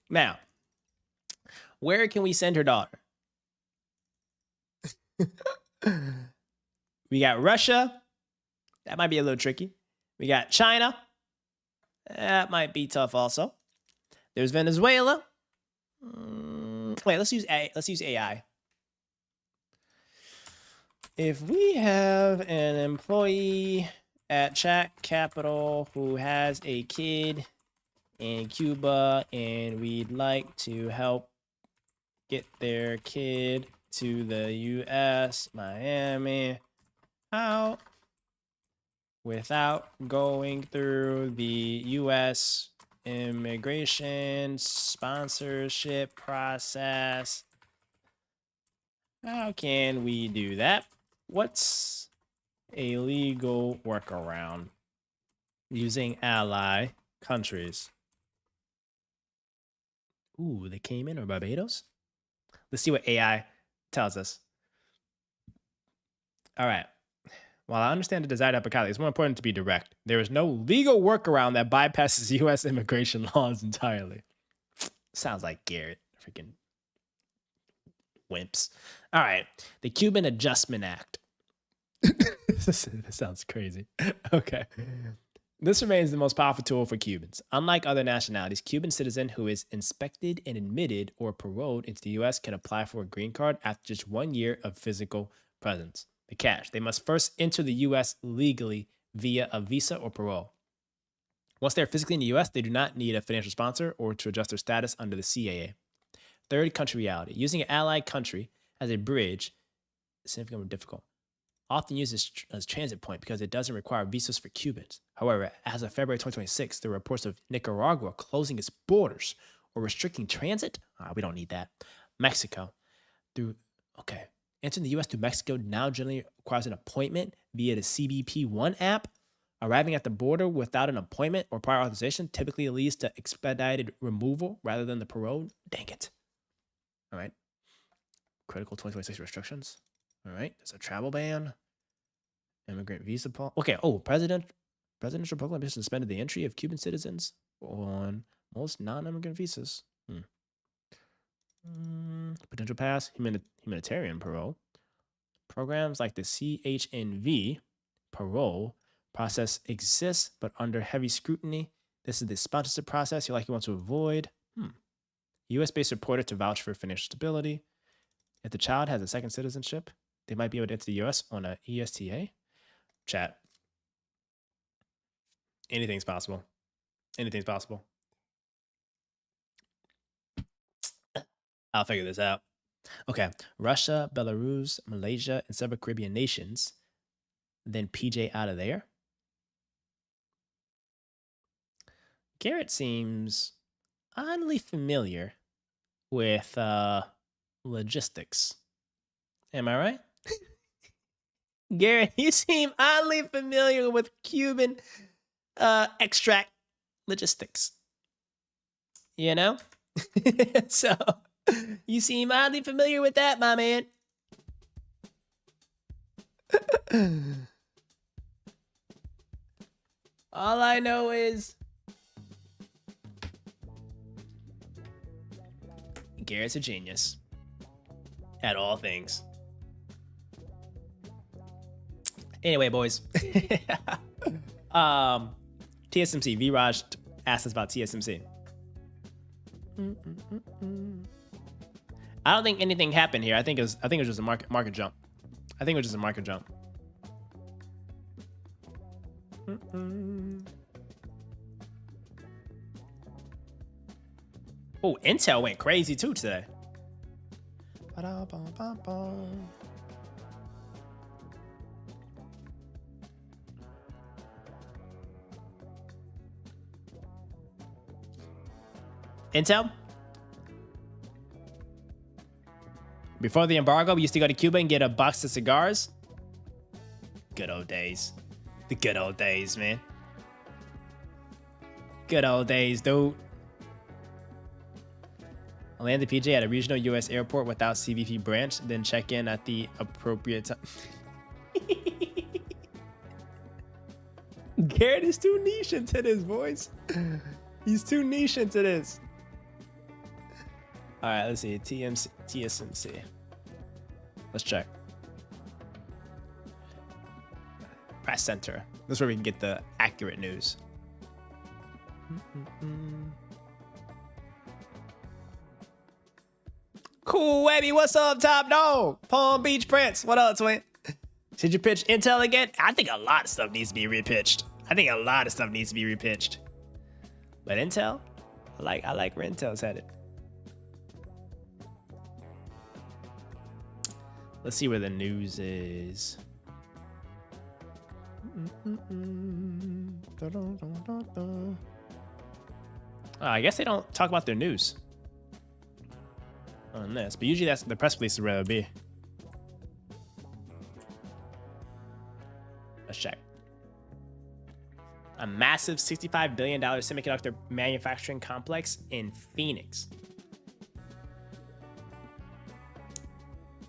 Now, where can we send her daughter? We got Russia. That might be a little tricky. We got China. That might be tough also. There's Venezuela. Wait, let's use AI. If we have an employee at Chat Capital who has a kid in Cuba and we'd like to help get their kid to the US, Miami, how? Without going through the US immigration sponsorship process. How can we do that? What's a legal workaround using ally countries? Ooh, the Cayman or Barbados? Let's see what AI tells us. All right. While I understand the desired epicality, it's more important to be direct. There is no legal workaround that bypasses U.S. immigration laws entirely. Sounds like Garrett. Freaking wimps. All right. The Cuban Adjustment Act. This sounds crazy. Okay. This remains the most powerful tool for Cubans. Unlike other nationalities, Cuban citizen who is inspected and admitted or paroled into the U.S. can apply for a green card after just 1 year of physical presence. The catch: they must first enter the U.S. legally via a visa or parole. Once they're physically in the U.S., they do not need a financial sponsor or to adjust their status under the CAA. Third, country reality. Using an allied country as a bridge is significantly more difficult. Often used as transit point because it doesn't require visas for Cubans. However, as of February 2026, there were reports of Nicaragua closing its borders or restricting transit. We don't need that. Mexico. Entering the U.S. through Mexico now generally requires an appointment via the CBP-1 app. Arriving at the border without an appointment or prior authorization typically leads to expedited removal rather than the parole. Dang it. All right. Critical 2026 restrictions. All right. There's a travel ban. Immigrant visa policy. Okay. Oh, presidential proclamation suspended the entry of Cuban citizens on most non-immigrant visas. Potential pass, humanitarian parole. Programs like the CHNV parole process exists, but under heavy scrutiny. This is the sponsorship process you likely want to avoid. U.S.-based reporter to vouch for financial stability. If the child has a second citizenship, they might be able to enter the U.S. on an ESTA. Chat. Anything's possible. Anything's possible. I'll figure this out. Okay. Russia, Belarus, Malaysia, and several Caribbean nations. Then PJ out of there. Garrett seems oddly familiar with logistics. Am I right? Garrett, you seem oddly familiar with Cuban extract logistics. You know? So, you seem oddly familiar with that, my man. All I know is Garrett's a genius at all things. Anyway, boys. TSMC. V-Raj asked us about TSMC. I don't think anything happened here. I think it was just a market jump. I think it was just a market jump. Oh, Intel went crazy too today. Intel? Before the embargo, we used to go to Cuba and get a box of cigars. Good old days. The good old days, man. Good old days, dude. I landed PJ at a regional U.S. airport without CBP branch, then check in at the appropriate time. Garrett is too niche into this, boys. He's too niche into this. All right, let's see. TSMC. Let's check. Press center. This is where we can get the accurate news. Cool, Webby. What's up, top dog? Palm Beach Prince. What up, twin? Should you pitch Intel again? I think a lot of stuff needs to be repitched. But Intel, I like where Intel's headed. Let's see where the news is. I guess they don't talk about their news on this, but usually that's the press release would rather be. Let's check. A massive $65 billion semiconductor manufacturing complex in Phoenix.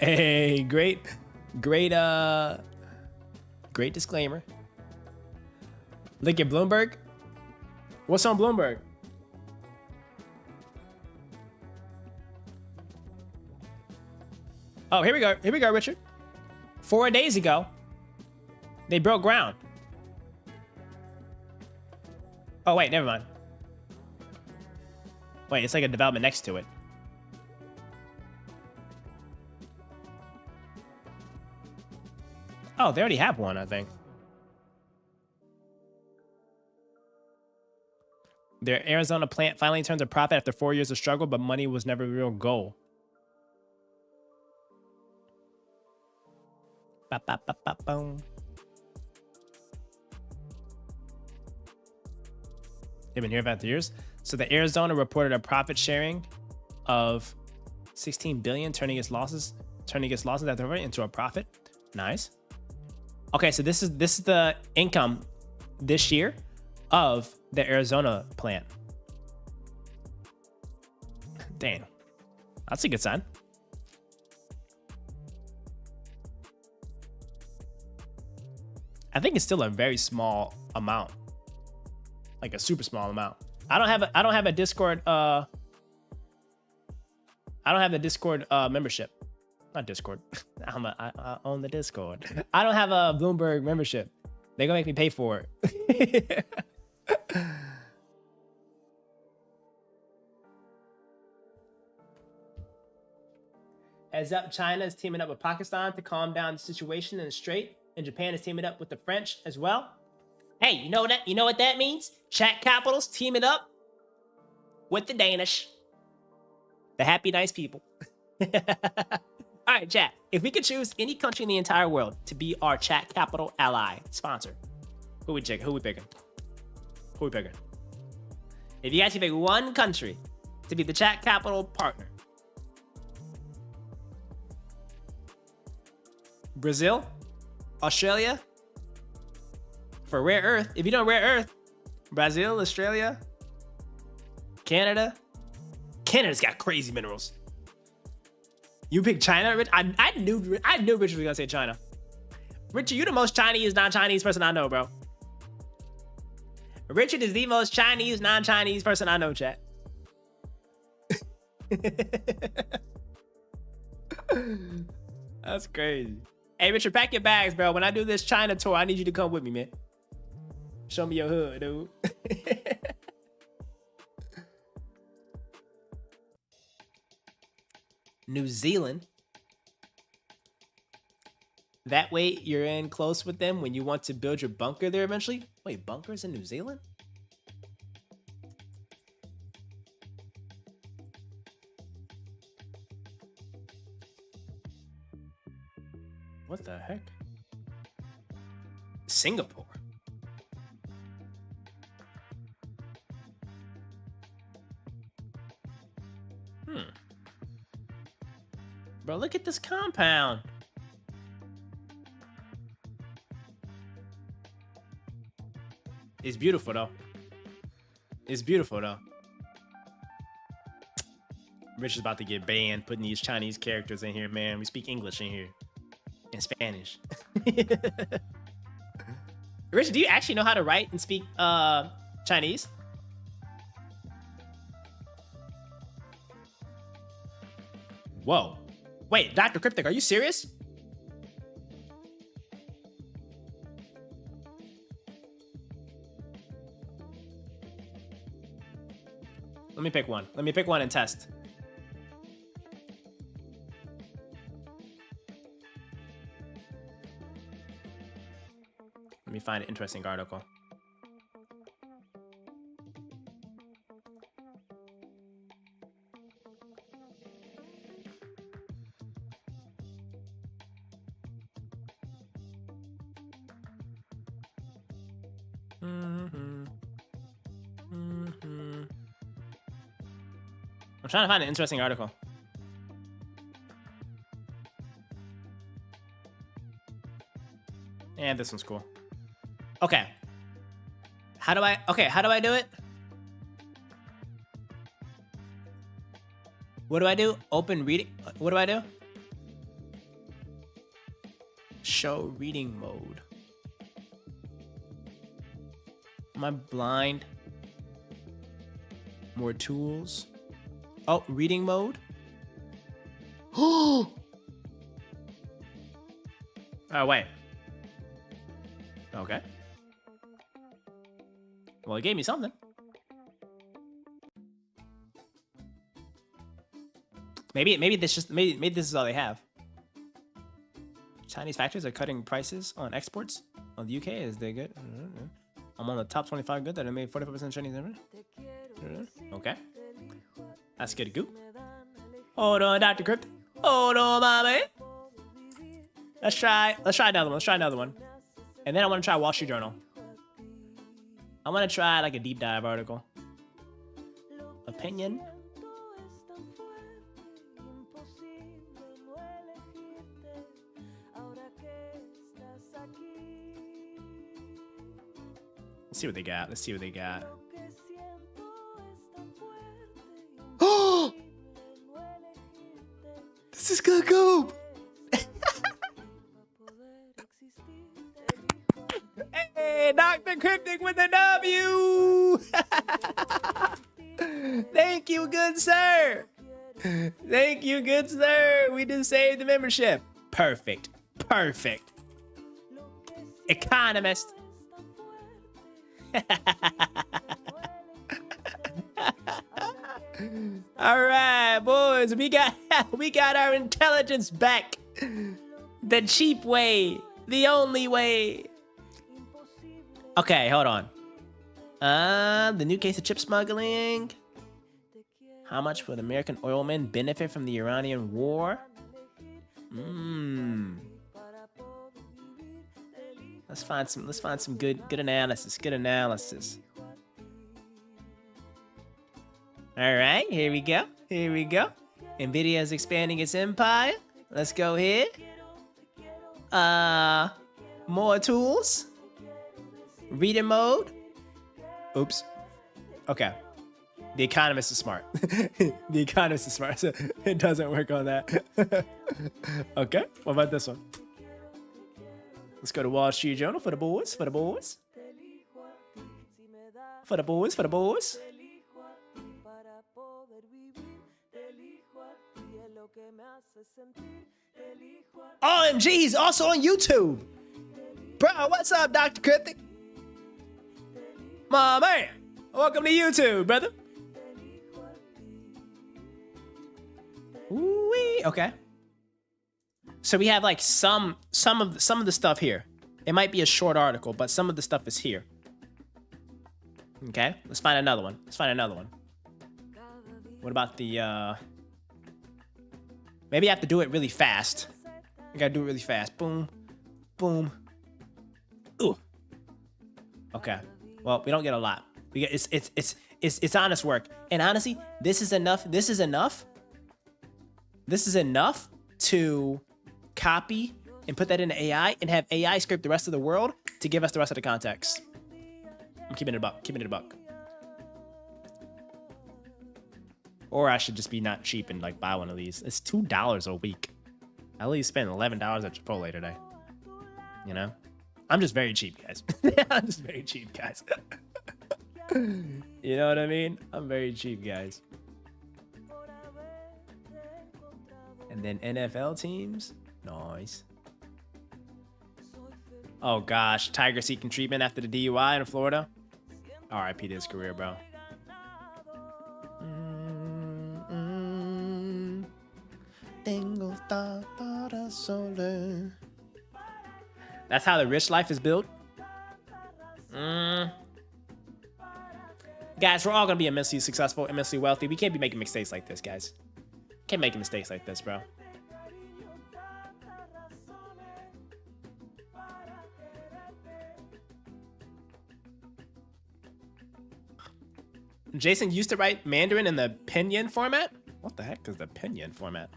Hey, great disclaimer. Look at Bloomberg. What's on Bloomberg? Oh, here we go, Richard. 4 days ago, they broke ground. Oh, wait, never mind. Wait, it's like a development next to it. Oh, they already have one, I think. Their Arizona plant finally turned a profit after 4 years of struggle, but money was never a real goal. Ba-ba-ba-ba-boom. They've been here about 3 years. So the Arizona reported a profit sharing of 16 billion, turning its losses after into a profit. Nice. Okay, so this is the income this year of the Arizona plant. Damn, that's a good sign. I think it's still a very small amount, like a super small amount. I don't have a Discord. I don't have the Discord membership. Not Discord. I own the Discord. I don't have a Bloomberg membership. They're gonna make me pay for it. Heads up, China is teaming up with Pakistan to calm down the situation in the Strait, and Japan is teaming up with the French as well. Hey, you know what that means? Chat capitals teaming up with the Danish. The happy, nice people. All right, chat. If we could choose any country in the entire world to be our chat capital ally sponsor, who we picking? If you guys could pick one country to be the chat capital partner, Brazil, Australia, for rare earth. If you know rare earth, Brazil, Australia, Canada. Canada's got crazy minerals. You pick China, Rich? I knew Richard was gonna say China. Richard, you the most Chinese, non-Chinese person I know, bro. Richard is the most Chinese, non-Chinese person I know, chat. That's crazy. Hey, Richard, pack your bags, bro. When I do this China tour, I need you to come with me, man. Show me your hood, dude. New Zealand. That way you're in close with them when you want to build your bunker there eventually. Wait, bunkers in New Zealand? What the heck? Singapore. Bro, bro. Look at this compound. It's beautiful though. It's beautiful though. Rich is about to get banned putting these Chinese characters in here, man. We speak English in here. And Spanish. Rich, do you actually know how to write and speak Chinese? Whoa. Wait, Dr. Cryptic, are you serious? Let me pick one. Let me pick one and test. Let me find an interesting article. I'm trying to find an interesting article. And this one's cool. Okay. How do I do it? What do I do? Open reading. What do I do? Show reading mode. Am I blind? More tools. Oh, reading mode. Oh, wait. Okay. Well, it gave me something. Maybe this is all they have. Chinese factories are cutting prices on exports. On the UK, is they good? I'm on the top 25 good that I made 45% Chinese. Okay. That's good, goop. Hold on, Dr. Crypt. Hold on, my man. Let's try another one. Let's try another one. And then I want to try Wall Street Journal. I want to try like a deep dive article. Opinion. Let's see what they got. Let's see what they got. Oh! This is good goop. Hey, Dr. Cryptic with the W. Thank you, good sir. Thank you, good sir. We just saved the membership. Perfect. Perfect. Economist. All right, boys, we got our intelligence back. The cheap way, the only way. Okay, hold on. The new case of chip smuggling. How much would American oilmen benefit from the Iranian war? Let's find some good analysis. Good analysis. All right, here we go. Here we go. Nvidia is expanding its empire. Let's go here. More tools. Reading mode. Oops. Okay. The Economist is smart. The Economist is smart, so it doesn't work on that. Okay, what about this one? Let's go to Wall Street Journal for the boys, for the boys. For the boys, for the boys. OMG, he's also on YouTube. Bro, what's up, Dr. Cryptic? My man, welcome to YouTube, brother. Ooh-wee. Okay. So we have like some of the stuff here. It might be a short article, but some of the stuff is here. Okay, let's find another one. Let's find another one. What about the maybe I have to do it really fast. I gotta do it really fast. Boom, boom. Ooh. Okay. Well, we don't get a lot. We get it's honest work. And honestly, this is enough. This is enough to copy and put that into AI and have AI scrape the rest of the world to give us the rest of the context. I'm keeping it a buck. Keeping it a buck. Or I should just be not cheap and like buy one of these. It's $2 a week. At least spend $11 at Chipotle today. You know? I'm just very cheap, guys. I'm just very cheap, guys. You know what I mean? I'm very cheap, guys. And then NFL teams. Nice. Oh gosh, Tiger seeking treatment after the DUI in Florida. RIP to his career, bro. That's how the rich life is built. Guys, we're all gonna be immensely successful, immensely wealthy. We can't be making mistakes like this, guys. Can't make mistakes like this, bro. Jason used to write Mandarin in the pinyin format? What the heck is the pinyin format?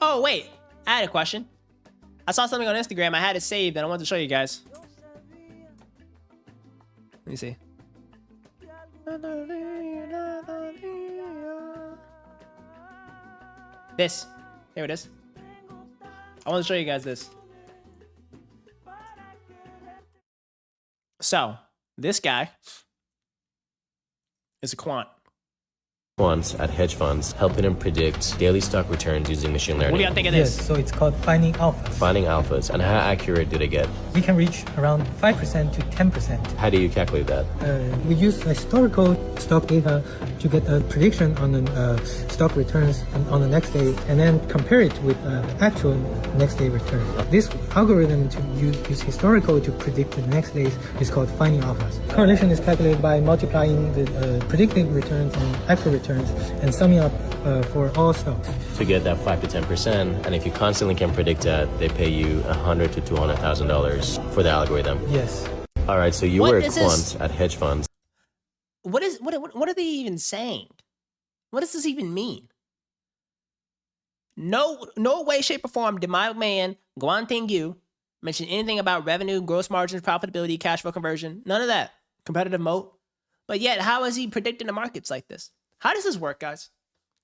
Oh, wait. I had a question. I saw something on Instagram. I had it saved and I wanted to show you guys. Let me see. This. Here it is. I want to show you guys this. So, this guy is a quant. Quants at hedge funds, helping them predict daily stock returns using machine learning. What do y'all think of this? Yes, so it's called finding alphas. Finding alphas, and how accurate do they get? We can reach around 5% to 10%. How do you calculate that? We use historical stock data to get a prediction on the stock returns on the next day, and then compare it with actual next day return. This algorithm to use historical to predict the next days is called finding alphas. Correlation is calculated by multiplying the predicted returns and actual returns and summing up for all stocks. To get that 5 to 10%, and if you constantly can predict that, they pay you $100,000 to $200,000 for the algorithm. Yes. All right, so you What were a is quant this? at hedge funds. What are they even saying? What does this even mean? No way, shape, or form did my man Guanting Yu mention anything about revenue, gross margins, profitability, cash flow conversion. None of that. Competitive moat. But yet, how is he predicting the markets like this? How does this work, guys?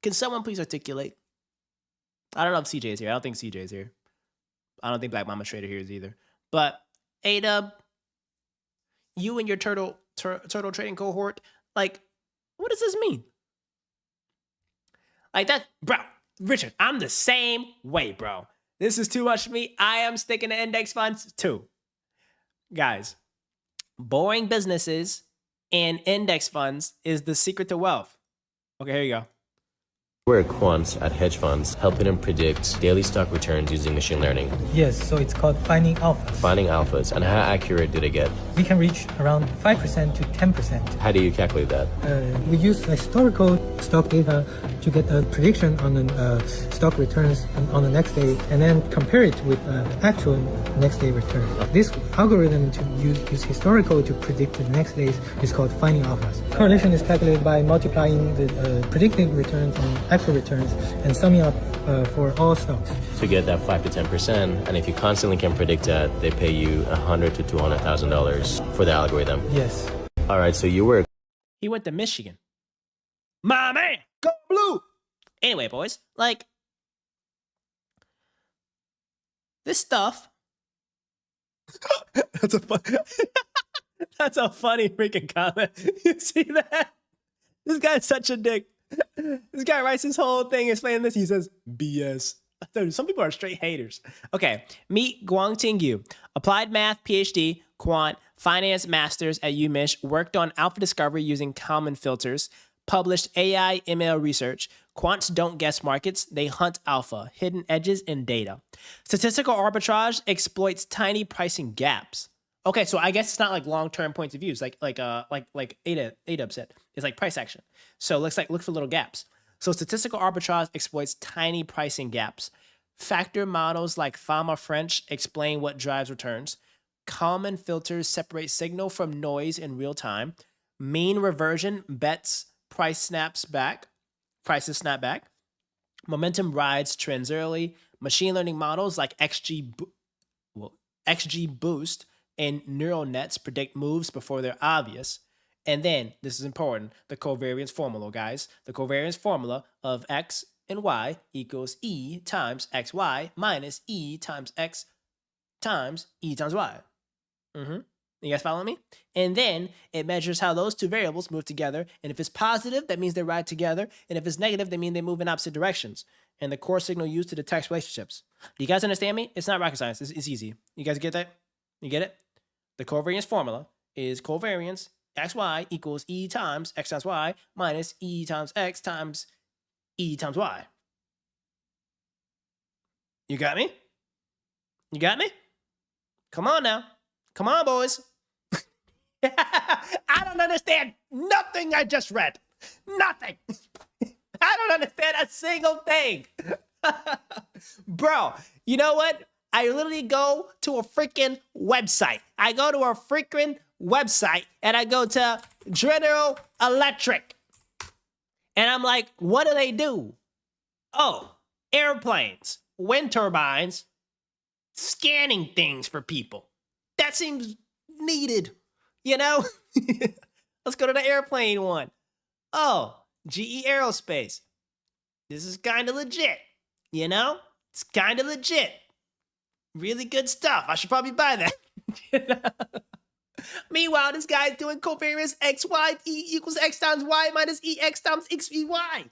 Can someone please articulate? I don't know if CJ is here. I don't think CJ is here. I don't think Black Mama Trader here is either. But A-Dub, you and your turtle trading cohort, like, what does this mean? Like that, bro, Richard, I'm the same way, bro. This is too much for me. I am sticking to index funds too. Guys, boring businesses and index funds is the secret to wealth. Okay, here you go. We're quants at hedge funds, helping them predict daily stock returns using machine learning. Yes, so it's called finding alphas. Finding alphas, and how accurate do they get? We can reach around 5% to 10%. How do you calculate that? We use historical stock data to get a prediction on the stock returns on the next day, and then compare it with actual next day return. This algorithm to use historical to predict the next days is called finding alphas. Correlation is calculated by multiplying the predicted returns and actual returns and summing up for all stocks. To get that 5 to 10%, and if you constantly can predict that, they pay you $100,000 to $200,000 for the algorithm. Yes. All right, so you were. He went to Michigan. My man, go blue. Anyway, boys, like this stuff. That's a funny freaking comment. You see that? This guy's such a dick. This guy writes his whole thing explaining this. He says, BS. Dude, some people are straight haters. Okay, meet Guangting Yu. Applied math, PhD, quant, finance masters at UMich, worked on alpha discovery using Kalman filters, published AI ML research. Quants don't guess markets, they hunt alpha, hidden edges in data. Statistical arbitrage exploits tiny pricing gaps. Okay, so I guess it's not like long-term points of views, like ADUB said. It's like price action. So look for little gaps. So statistical arbitrage exploits tiny pricing gaps. Factor models like Fama French explain what drives returns. Common filters separate signal from noise in real time. Mean reversion bets prices snap back. Momentum rides trends early. Machine learning models like XG Boost and neural nets predict moves before they're obvious. And then, this is important, the covariance formula, guys. The covariance formula of X and Y equals E times XY minus E times X times E times Y. You guys follow me? And then it measures how those two variables move together. And if it's positive, that means they ride together. And if it's negative, that means they move in opposite directions. And the core signal used to detect relationships. Do you guys understand me? It's not rocket science. It's easy. You guys get that? You get it? The covariance formula is covariance XY equals E times X times Y minus E times X times E times Y. You got me? You got me? Come on now. Come on, boys. I don't understand nothing I just read. Nothing. I don't understand a single thing. Bro, you know what? I literally go to a freaking website. I go to a freaking website and I go to General Electric. And I'm like, what do they do? Oh, airplanes, wind turbines, scanning things for people. That seems needed, you know? Let's go to the airplane one. Oh, GE Aerospace. This is kind of legit, you know? It's kind of legit. Really good stuff. I should probably buy that. You know? Meanwhile, this guy's doing covariance XY equals X times Y minus EX times XY.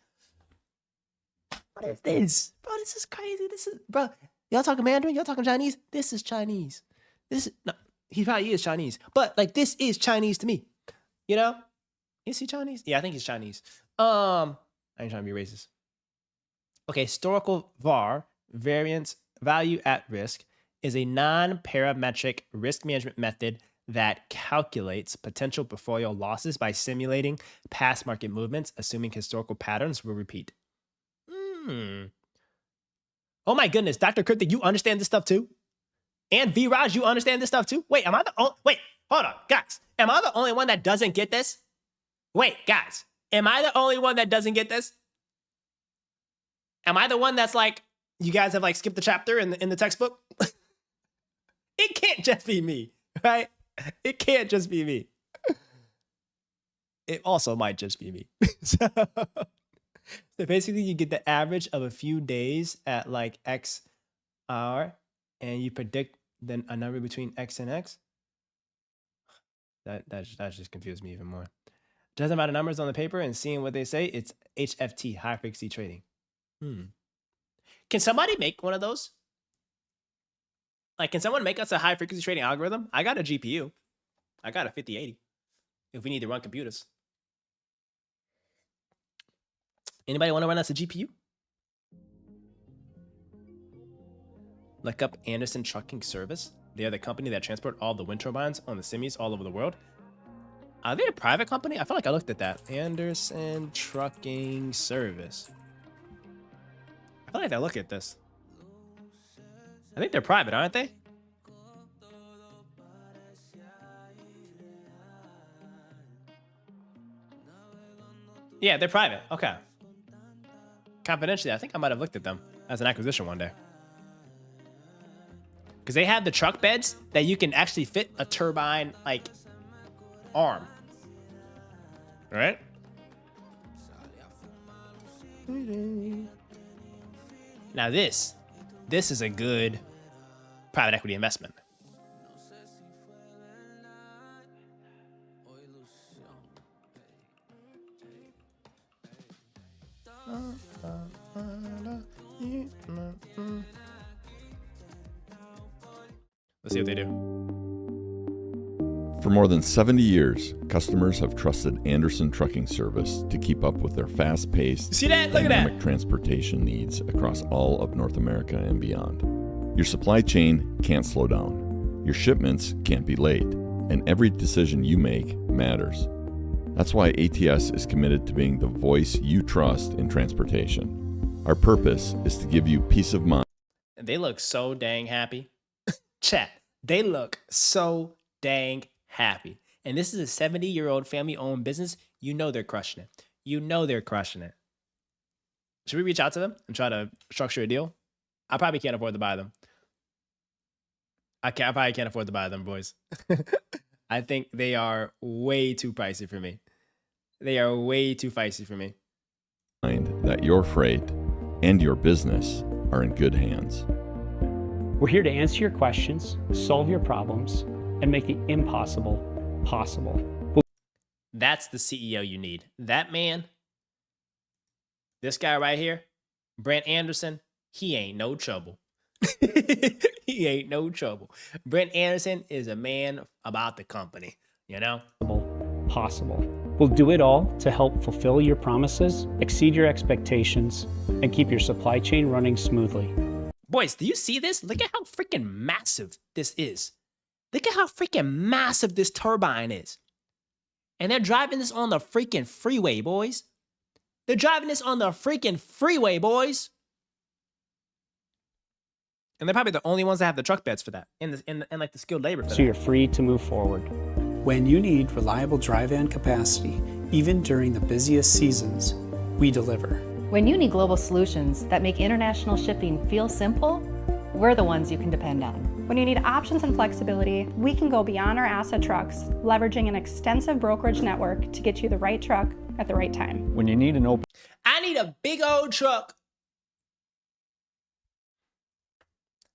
What is this? Bro, this is crazy. Bro, y'all talking Mandarin? Y'all talking Chinese? This is Chinese. No, he probably is Chinese. But, like, this is Chinese to me. You know? Is he Chinese? Yeah, I think he's Chinese. I ain't trying to be racist. Okay, historical VAR, variance value at risk, is a non-parametric risk management method that calculates potential portfolio losses by simulating past market movements, assuming historical patterns will repeat. Oh my goodness, Dr. Cryptic, you understand this stuff too? And V-Raj, you understand this stuff too? Wait, hold on, guys. Am I the only one that doesn't get this? Wait, guys, am I the only one that doesn't get this? Am I the one that's like, you guys have like skipped the chapter in the textbook? It can't just be me, right? It can't just be me. It also might just be me. So basically you get the average of a few days at like X hour and you predict then a number between X and X. That just confused me even more. Doesn't matter numbers on the paper and seeing what they say, it's HFT, high frequency trading. Can somebody make one of those? Like, can someone make us a high frequency trading algorithm? I got a GPU. I got a 5080 if we need to run computers. Anybody want to run us a GPU? Look up Anderson Trucking Service. They are the company that transport all the wind turbines on the semis all over the world. Are they a private company? I feel like I looked at that. Anderson Trucking Service. I feel like I look at this. I think they're private, aren't they? Yeah, they're private. Okay. Confidentially, I think I might have looked at them as an acquisition one day. Because they have the truck beds that you can actually fit a turbine, like, arm. Right? Now this is a good private equity investment. Let's see what they do. For more than 70 years, customers have trusted Anderson Trucking Service to keep up with their fast-paced, dynamic transportation needs across all of North America and beyond. Your supply chain can't slow down. Your shipments can't be late. And every decision you make matters. That's why ATS is committed to being the voice you trust in transportation. Our purpose is to give you peace of mind. they look so dang happy. Chat, they look so dang happy. And this is a 70-year-old family-owned business. You know they're crushing it. You know they're crushing it. Should we reach out to them and try to structure a deal? I probably can't afford to buy them. I probably can't afford to buy them, boys. I think they are way too pricey for me. They are way too feisty for me. That your freight and your business are in good hands. We're here to answer your questions, solve your problems, and make the impossible possible. That's the CEO you need. That man, this guy right here, Brent Anderson, he ain't no trouble. He ain't no trouble. Brent Anderson is a man about the company, you know? Possible. We'll do it all to help fulfill your promises, exceed your expectations, and keep your supply chain running smoothly. Boys, do you see this? Look at how freaking massive this is. Look at how freaking massive this turbine is. And they're driving this on the freaking freeway, boys. They're driving this on the freaking freeway, boys. And they're probably the only ones that have the truck beds for that and like the skilled labor for that. So you're free to move forward. When you need reliable dry van capacity, even during the busiest seasons, we deliver. When you need global solutions that make international shipping feel simple, we're the ones you can depend on. When you need options and flexibility, we can go beyond our asset trucks, leveraging an extensive brokerage network to get you the right truck at the right time. When you need an open... I need a big old truck.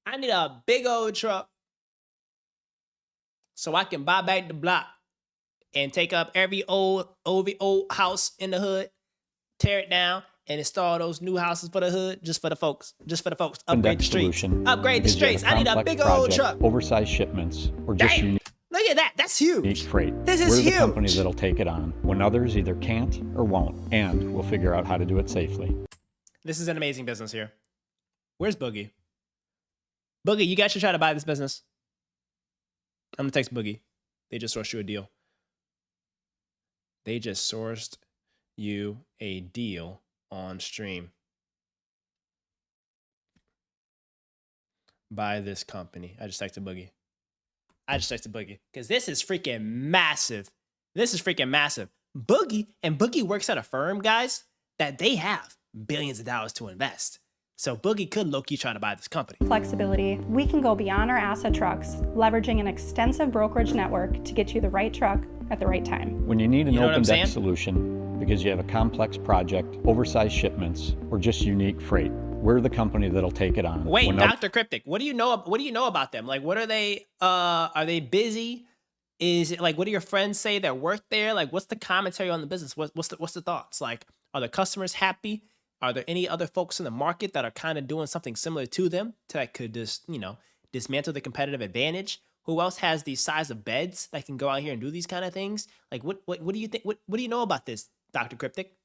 I need a big old truck so I can buy back the block and take up every old house in the hood, tear it down, and install those new houses for the hood, just for the folks. Upgrade the streets. Upgrade the streets. I need a big old truck. Oversized shipments, or just unique. Look at that. That's huge. Freight. This is We're huge. the company that'll take it on when others either can't or won't, and we'll figure out how to do it safely. This is an amazing business here. Where's Boogie? Boogie, you guys should try to buy this business. I'm gonna text Boogie. They just sourced you a deal. They just sourced you a deal on stream. By this company. I just texted Boogie. Because this is freaking massive. This is freaking massive. Boogie works at a firm, guys, that they have billions of dollars to invest. So Boogie could low-key try to buy this company. Flexibility, we can go beyond our asset trucks, leveraging an extensive brokerage network to get you the right truck at the right time. When you need an open deck solution because you have a complex project, oversized shipments, or just unique freight, we're the company that'll take it on. Wait, Dr. Cryptic, what do you know about them? Like, what are they? Are they busy? Is it like, what do your friends say that work there? Like, what's the commentary on the business? What's the thoughts? Like, are the customers happy? Are there any other folks in the market that are kind of doing something similar to them that could just, dismantle the competitive advantage? Who else has these size of beds that can go out here and do these kind of things? Like, what do you think? What do you know about this, Dr. Cryptic?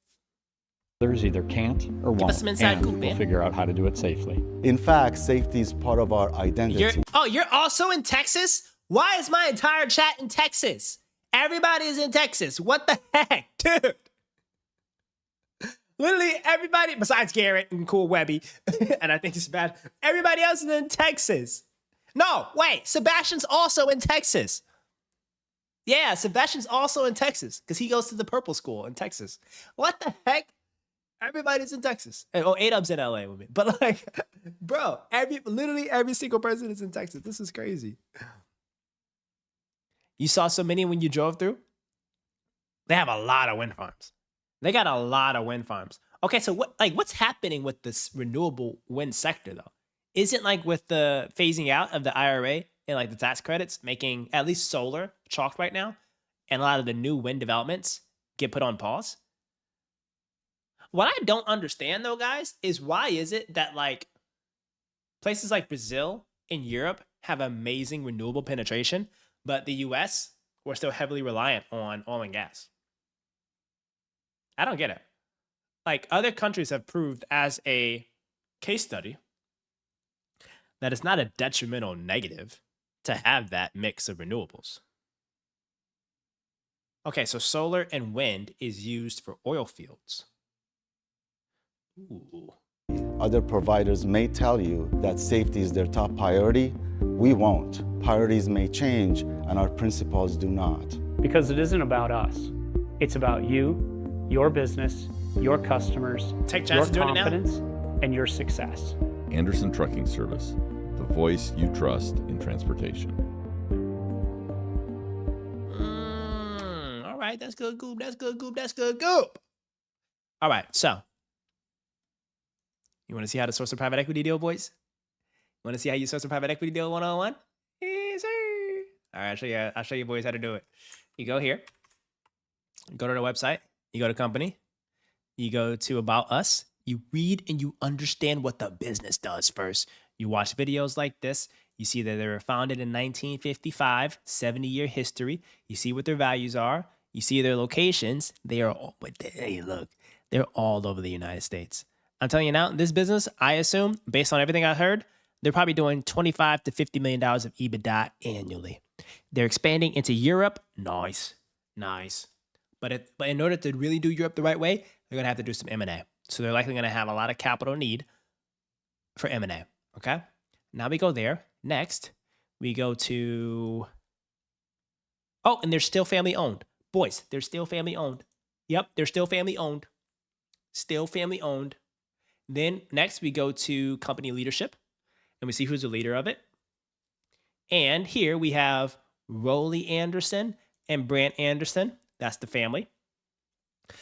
Others either can't or won't, and we'll figure out how to do it safely. In fact, safety is part of our identity. You're also in Texas? Why is my entire chat in Texas? Everybody is in Texas. What the heck, dude? Literally everybody, besides Garrett and Cool Webby, and I think it's bad, everybody else is in Texas. No, wait, Sebastian's also in Texas. Yeah, Sebastian's also in Texas because he goes to the Purple School in Texas. What the heck? Everybody's in Texas. And, A-Dub's in LA with me. But like, bro, literally every single person is in Texas. This is crazy. You saw so many when you drove through? They have a lot of wind farms. They got a lot of wind farms. Okay, so what's happening with this renewable wind sector though? Isn't like with the phasing out of the IRA and like the tax credits making at least solar chalked right now, and a lot of the new wind developments get put on pause? What I don't understand though, guys, is why is it that like places like Brazil and Europe have amazing renewable penetration, but the US, we're still heavily reliant on oil and gas? I don't get it. Like, other countries have proved as a case study that it's not a detrimental negative to have that mix of renewables. Okay, so solar and wind is used for oil fields. Ooh, Other providers may tell you that safety is their top priority. We won't. Priorities may change, and our principles do not. Because it isn't about us. It's about you, your business, your customers, your confidence, and your success. Anderson Trucking Service, the voice you trust in transportation. All right, that's good, Goop. That's good, Goop. That's good, Goop. All right, so you want to see how to source a private equity deal, boys? You want to see how you source a private equity deal 101? Yes, sir. All right, I'll show you boys how to do it. You go here, you go to the website, you go to company, you go to About Us, you read and you understand what the business does first. You watch videos like this. You see that they were founded in 1955, 70-year history. You see what their values are. You see their locations. They are all, but hey, look, they're all over the United States. I'm telling you now, this business, I assume, based on everything I heard, they're probably doing $25 to $50 million of EBITDA annually. They're expanding into Europe. Nice. But in order to really do Europe the right way, they're going to have to do some M&A. So they're likely going to have a lot of capital need for M&A. Okay? Now we go there. Next, we go to... Oh, and they're still family owned. Boys, they're still family owned. Yep, they're still family owned. Still family owned. Then next, we go to company leadership. And we see who's the leader of it. And here we have Rolly Anderson and Brant Anderson. That's the family.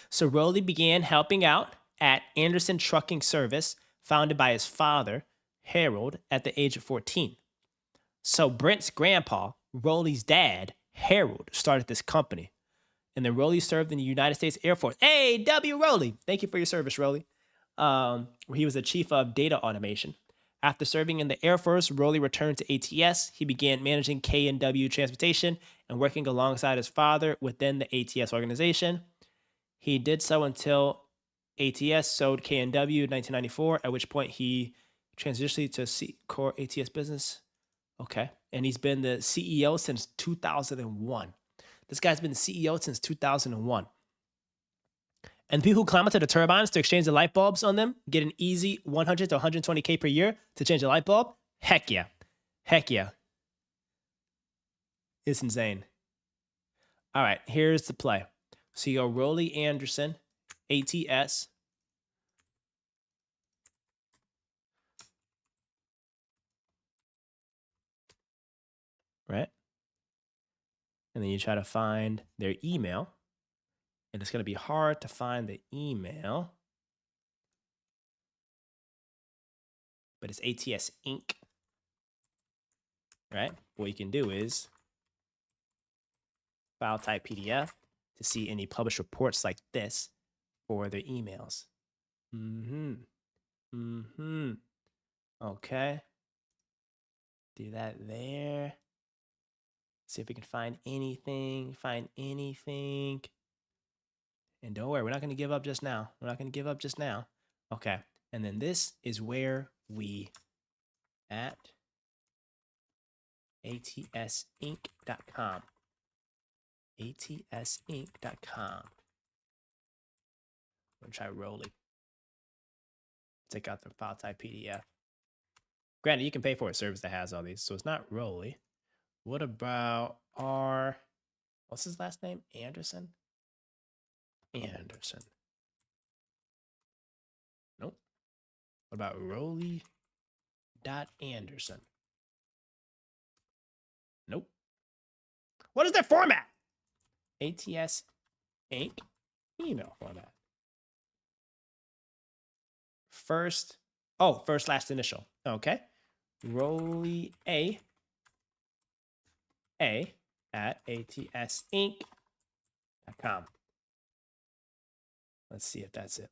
So Rolly began helping out at Anderson Trucking Service, founded by his father, Harold, at the age of 14. So Brent's grandpa, Rolly's dad, Harold, started this company. And then Rolly served in the United States Air Force. Hey, W. Rolly. Thank you for your service, Rolly. Where he was the chief of data automation. After serving in the Air Force, Rolly returned to ATS. He began managing K&W Transportation and working alongside his father within the ATS organization. He did so until ATS sold K&W in 1994, at which point he transitioned to core ATS business. Okay. And he's been the CEO since 2001. This guy's been the CEO since 2001. And people who climb onto the turbines to exchange the light bulbs on them get an easy 100 to 120K per year to change a light bulb. Heck yeah. Heck yeah. It's insane. All right, here's the play. So you go Rolly Anderson, ATS. Right? And then you try to find their email. And it's going to be hard to find the email. But it's ATS Inc. Right? What you can do is file type PDF to see any published reports like this for their emails. Okay. Do that there. See if we can find anything. And don't worry, we're not going to give up just now. Okay. And then this is where we at atsinc.com. atsinc.com. I'm going to try Rolly. Take out the file type PDF. Granted, you can pay for a service that has all these, so it's not Rolly. What about what's his last name? Anderson? Nope. What about Rolly.Anderson? Nope. What is their format? ATS Inc. email format. First last initial. Okay. Rolly A at atsinc.com. Let's see if that's it.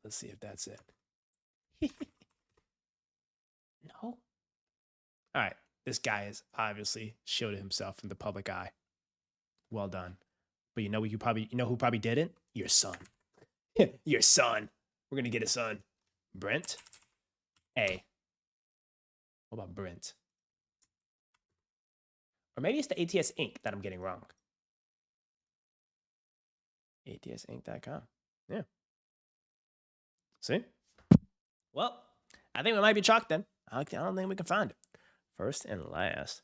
No. All right. This guy has obviously shielded himself from the public eye. Well done. But you know who probably didn't? Your son. Your son. We're gonna get a son. Brent A. What about Brent? Or maybe it's the ATS Inc. that I'm getting wrong. atsinc.com. Yeah. See? Well, I think we might be chalked then. I don't think we can find it. First and last.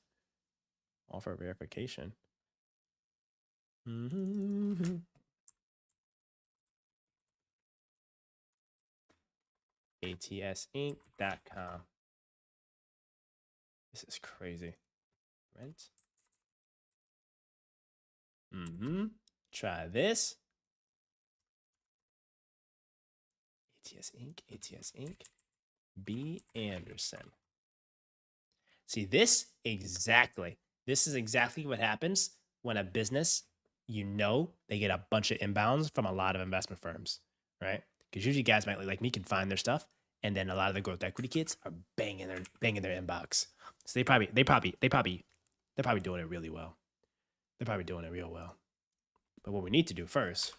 Offer verification. ATSinc.com. This is crazy. Rent. Try this. ATS Inc. B. Anderson. See, this is exactly what happens when a business, they get a bunch of inbounds from a lot of investment firms, right? Because usually guys like me can find their stuff, and then a lot of the growth equity kids are banging their inbox. So they're probably doing it really well. They're probably doing it real well. But what we need to do first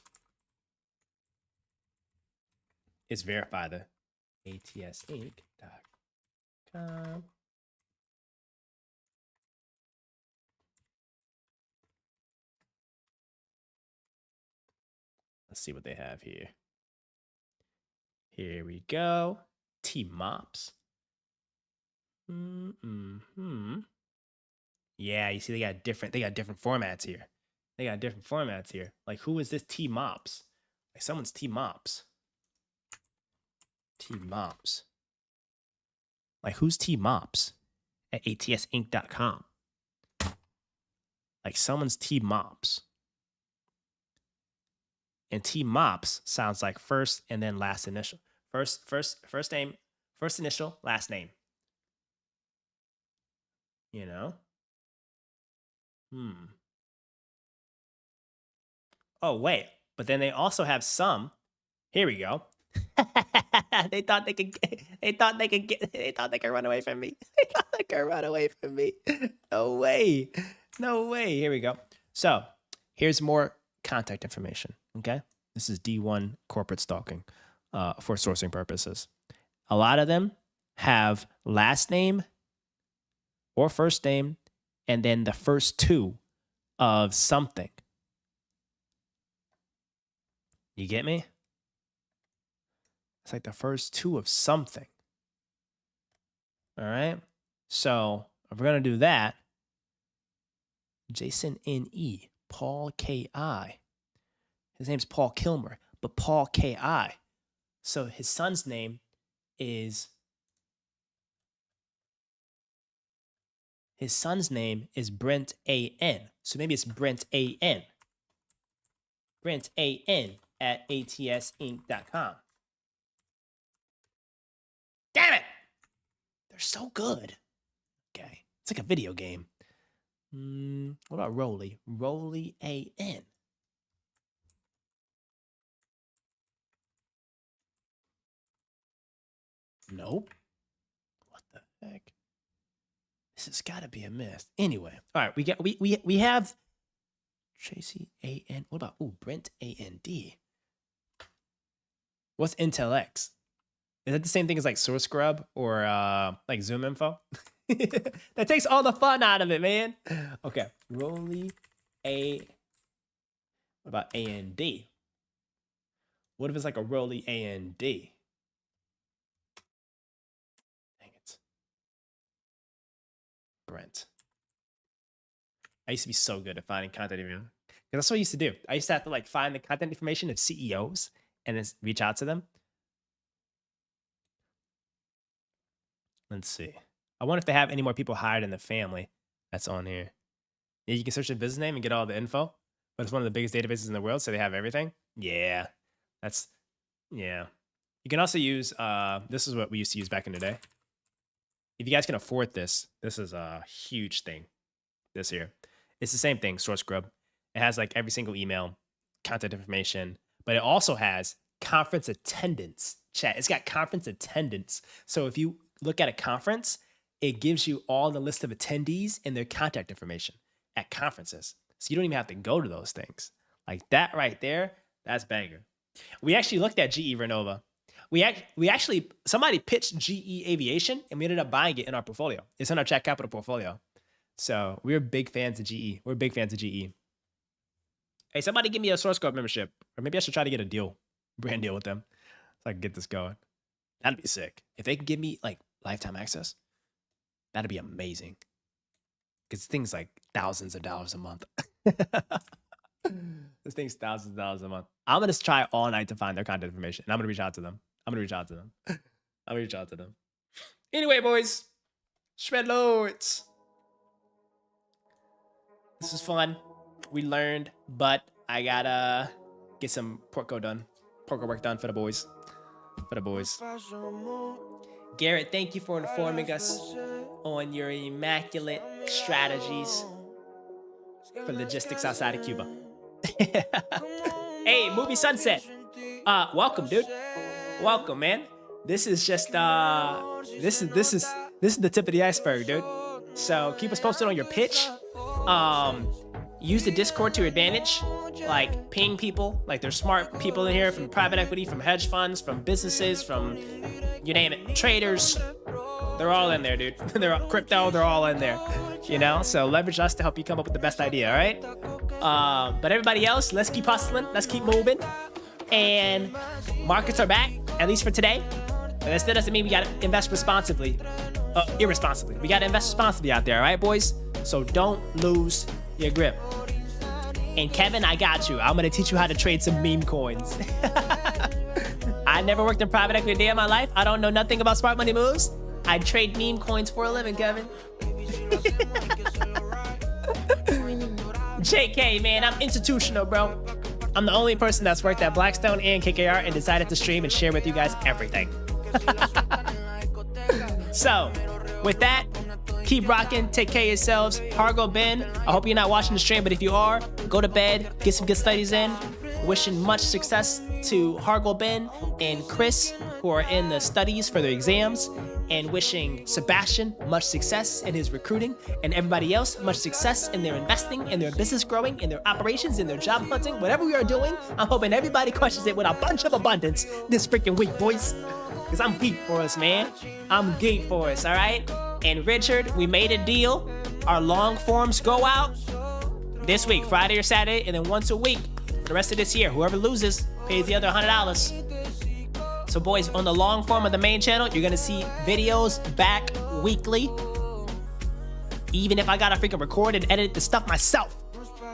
is verify the ATSinc.com. Let's see what they have here. Here we go. T-Mops. Yeah, you see they got different formats here. Like, who is this T-Mops? Like, someone's T-Mops. T-Mops. Like, who's T-Mops at ATSinc.com? Like, someone's T-Mops. And T-Mops sounds like first and then last initial. First name, first initial, last name. Oh, wait. But then they also have some. Here we go. They thought they could run away from me. No way. Here we go. So here's more contact information. Okay. This is D1 corporate stalking for sourcing purposes. A lot of them have last name or first name and then the first two of something. You get me? It's like the first two of something. All right. So if we're going to do that, Jason N.E., Paul K.I. His name's Paul Kilmer, but Paul K.I. So his son's name is Brent A.N. So maybe it's Brent A.N. Brent A.N. at ATSinc.com. Damn it! They're so good. Okay. It's like a video game. What about Rolly? Rolly A.N. Nope. What the heck? This has got to be a miss. Anyway, all right. We have Tracy A.N. What about Brent A.N.D. What's Intel X? Is that the same thing as like Source Scrub or like Zoom Info? That takes all the fun out of it, man. Okay, Rolly A. What about A.N.D.? What if it's like a Rolly A.N.D.? Dang it. Brent. I used to be so good at finding content information. That's what I used to do. I used to have to like find the content information of CEOs and then reach out to them. Let's see. I wonder if they have any more people hired in the family that's on here. Yeah, you can search the business name and get all the info, but it's one of the biggest databases in the world, so they have everything. Yeah. Yeah. You can also use, this is what we used to use back in the day. If you guys can afford this, this is a huge thing this year. It's the same thing, Source Scrub. It has like every single email, contact information, but it also has conference attendance. Chat, it's got conference attendance. So if you look at a conference, it gives you all the list of attendees and their contact information at conferences. So you don't even have to go to those things. Like that right there, that's banger. We actually looked at GE Vernova. We actually, somebody pitched GE Aviation and we ended up buying it in our portfolio. It's in our Chat Capital portfolio. So we're big fans of GE. We're big fans of GE. Hey, somebody give me a Source Code membership. Or maybe I should try to get a brand deal with them so I can get this going. That'd be sick. If they could give me like lifetime access, that'd be amazing. Because things like thousands of dollars a month. This thing's thousands of dollars a month. I'm gonna try all night to find their contact information, and I'm gonna reach out to them. Anyway, boys, shredlords. This was fun. We learned, but I gotta get some porco work done for the boys. Garrett, thank you for informing us on your immaculate strategies for logistics outside of Cuba. Hey, Movie Sunset. Welcome, dude. Welcome, man. This is just this is the tip of the iceberg, dude. So keep us posted on your pitch. Use the Discord to your advantage. Like, ping people. Like, there's smart people in here from private equity, from hedge funds, from businesses, from you name it, traders. They're all in there, dude. They're all, crypto, they're all in there. You know? So leverage us to help you come up with the best idea, all right? But everybody else, let's keep hustling. Let's keep moving. And markets are back, at least for today. But that still doesn't mean we gotta invest responsibly. Irresponsibly. We gotta invest responsibly out there, all right, boys? So don't lose your grip. And Kevin, I got you. I'm gonna teach you how to trade some meme coins. I never worked in private equity a day in my life. I don't know nothing about smart money moves. I trade meme coins for a living, Kevin. JK, man, I'm institutional, bro. I'm the only person that's worked at Blackstone and KKR and decided to stream and share with you guys everything. So, with that, keep rocking. Take care of yourselves. Hargo Ben, I hope you're not watching the stream, but if you are, go to bed, get some good studies in. Wishing much success to Hargo Ben and Chris, who are in the studies for their exams. And wishing Sebastian much success in his recruiting, and everybody else much success in their investing, in their business growing, in their operations, in their job hunting. Whatever we are doing, I'm hoping everybody crushes it with a bunch of abundance this freaking week, boys. Because I'm geek for us, man. I'm geek for us, all right? And Richard, we made a deal. Our long forms go out this week, Friday or Saturday, and then once a week for the rest of this year. Whoever loses pays the other $100. So boys, on the long form of the main channel, you're gonna see videos back weekly. Even if I gotta freaking record and edit the stuff myself,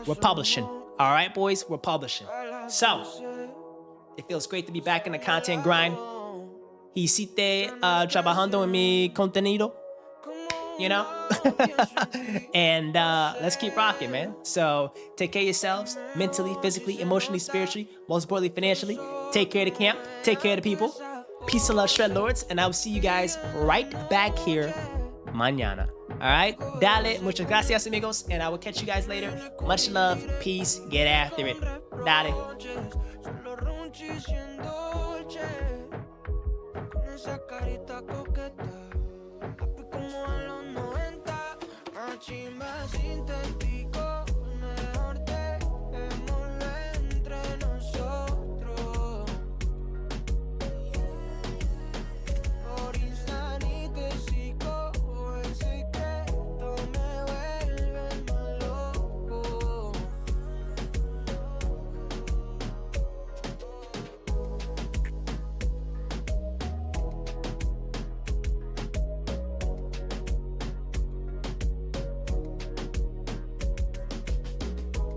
we're publishing. All right, boys, we're publishing. So, it feels great to be back in the content grind. Hiciste trabajando en mi contenido, you know? And let's keep rocking, man. So, take care of yourselves, mentally, physically, emotionally, spiritually, most importantly, financially. Take care of the camp. Take care of the people. Peace and love, shredlords. And I will see you guys right back here mañana. All right? Dale. Muchas gracias, amigos. And I will catch you guys later. Much love. Peace. Get after it. Dale. Como a los 90, más chimba sin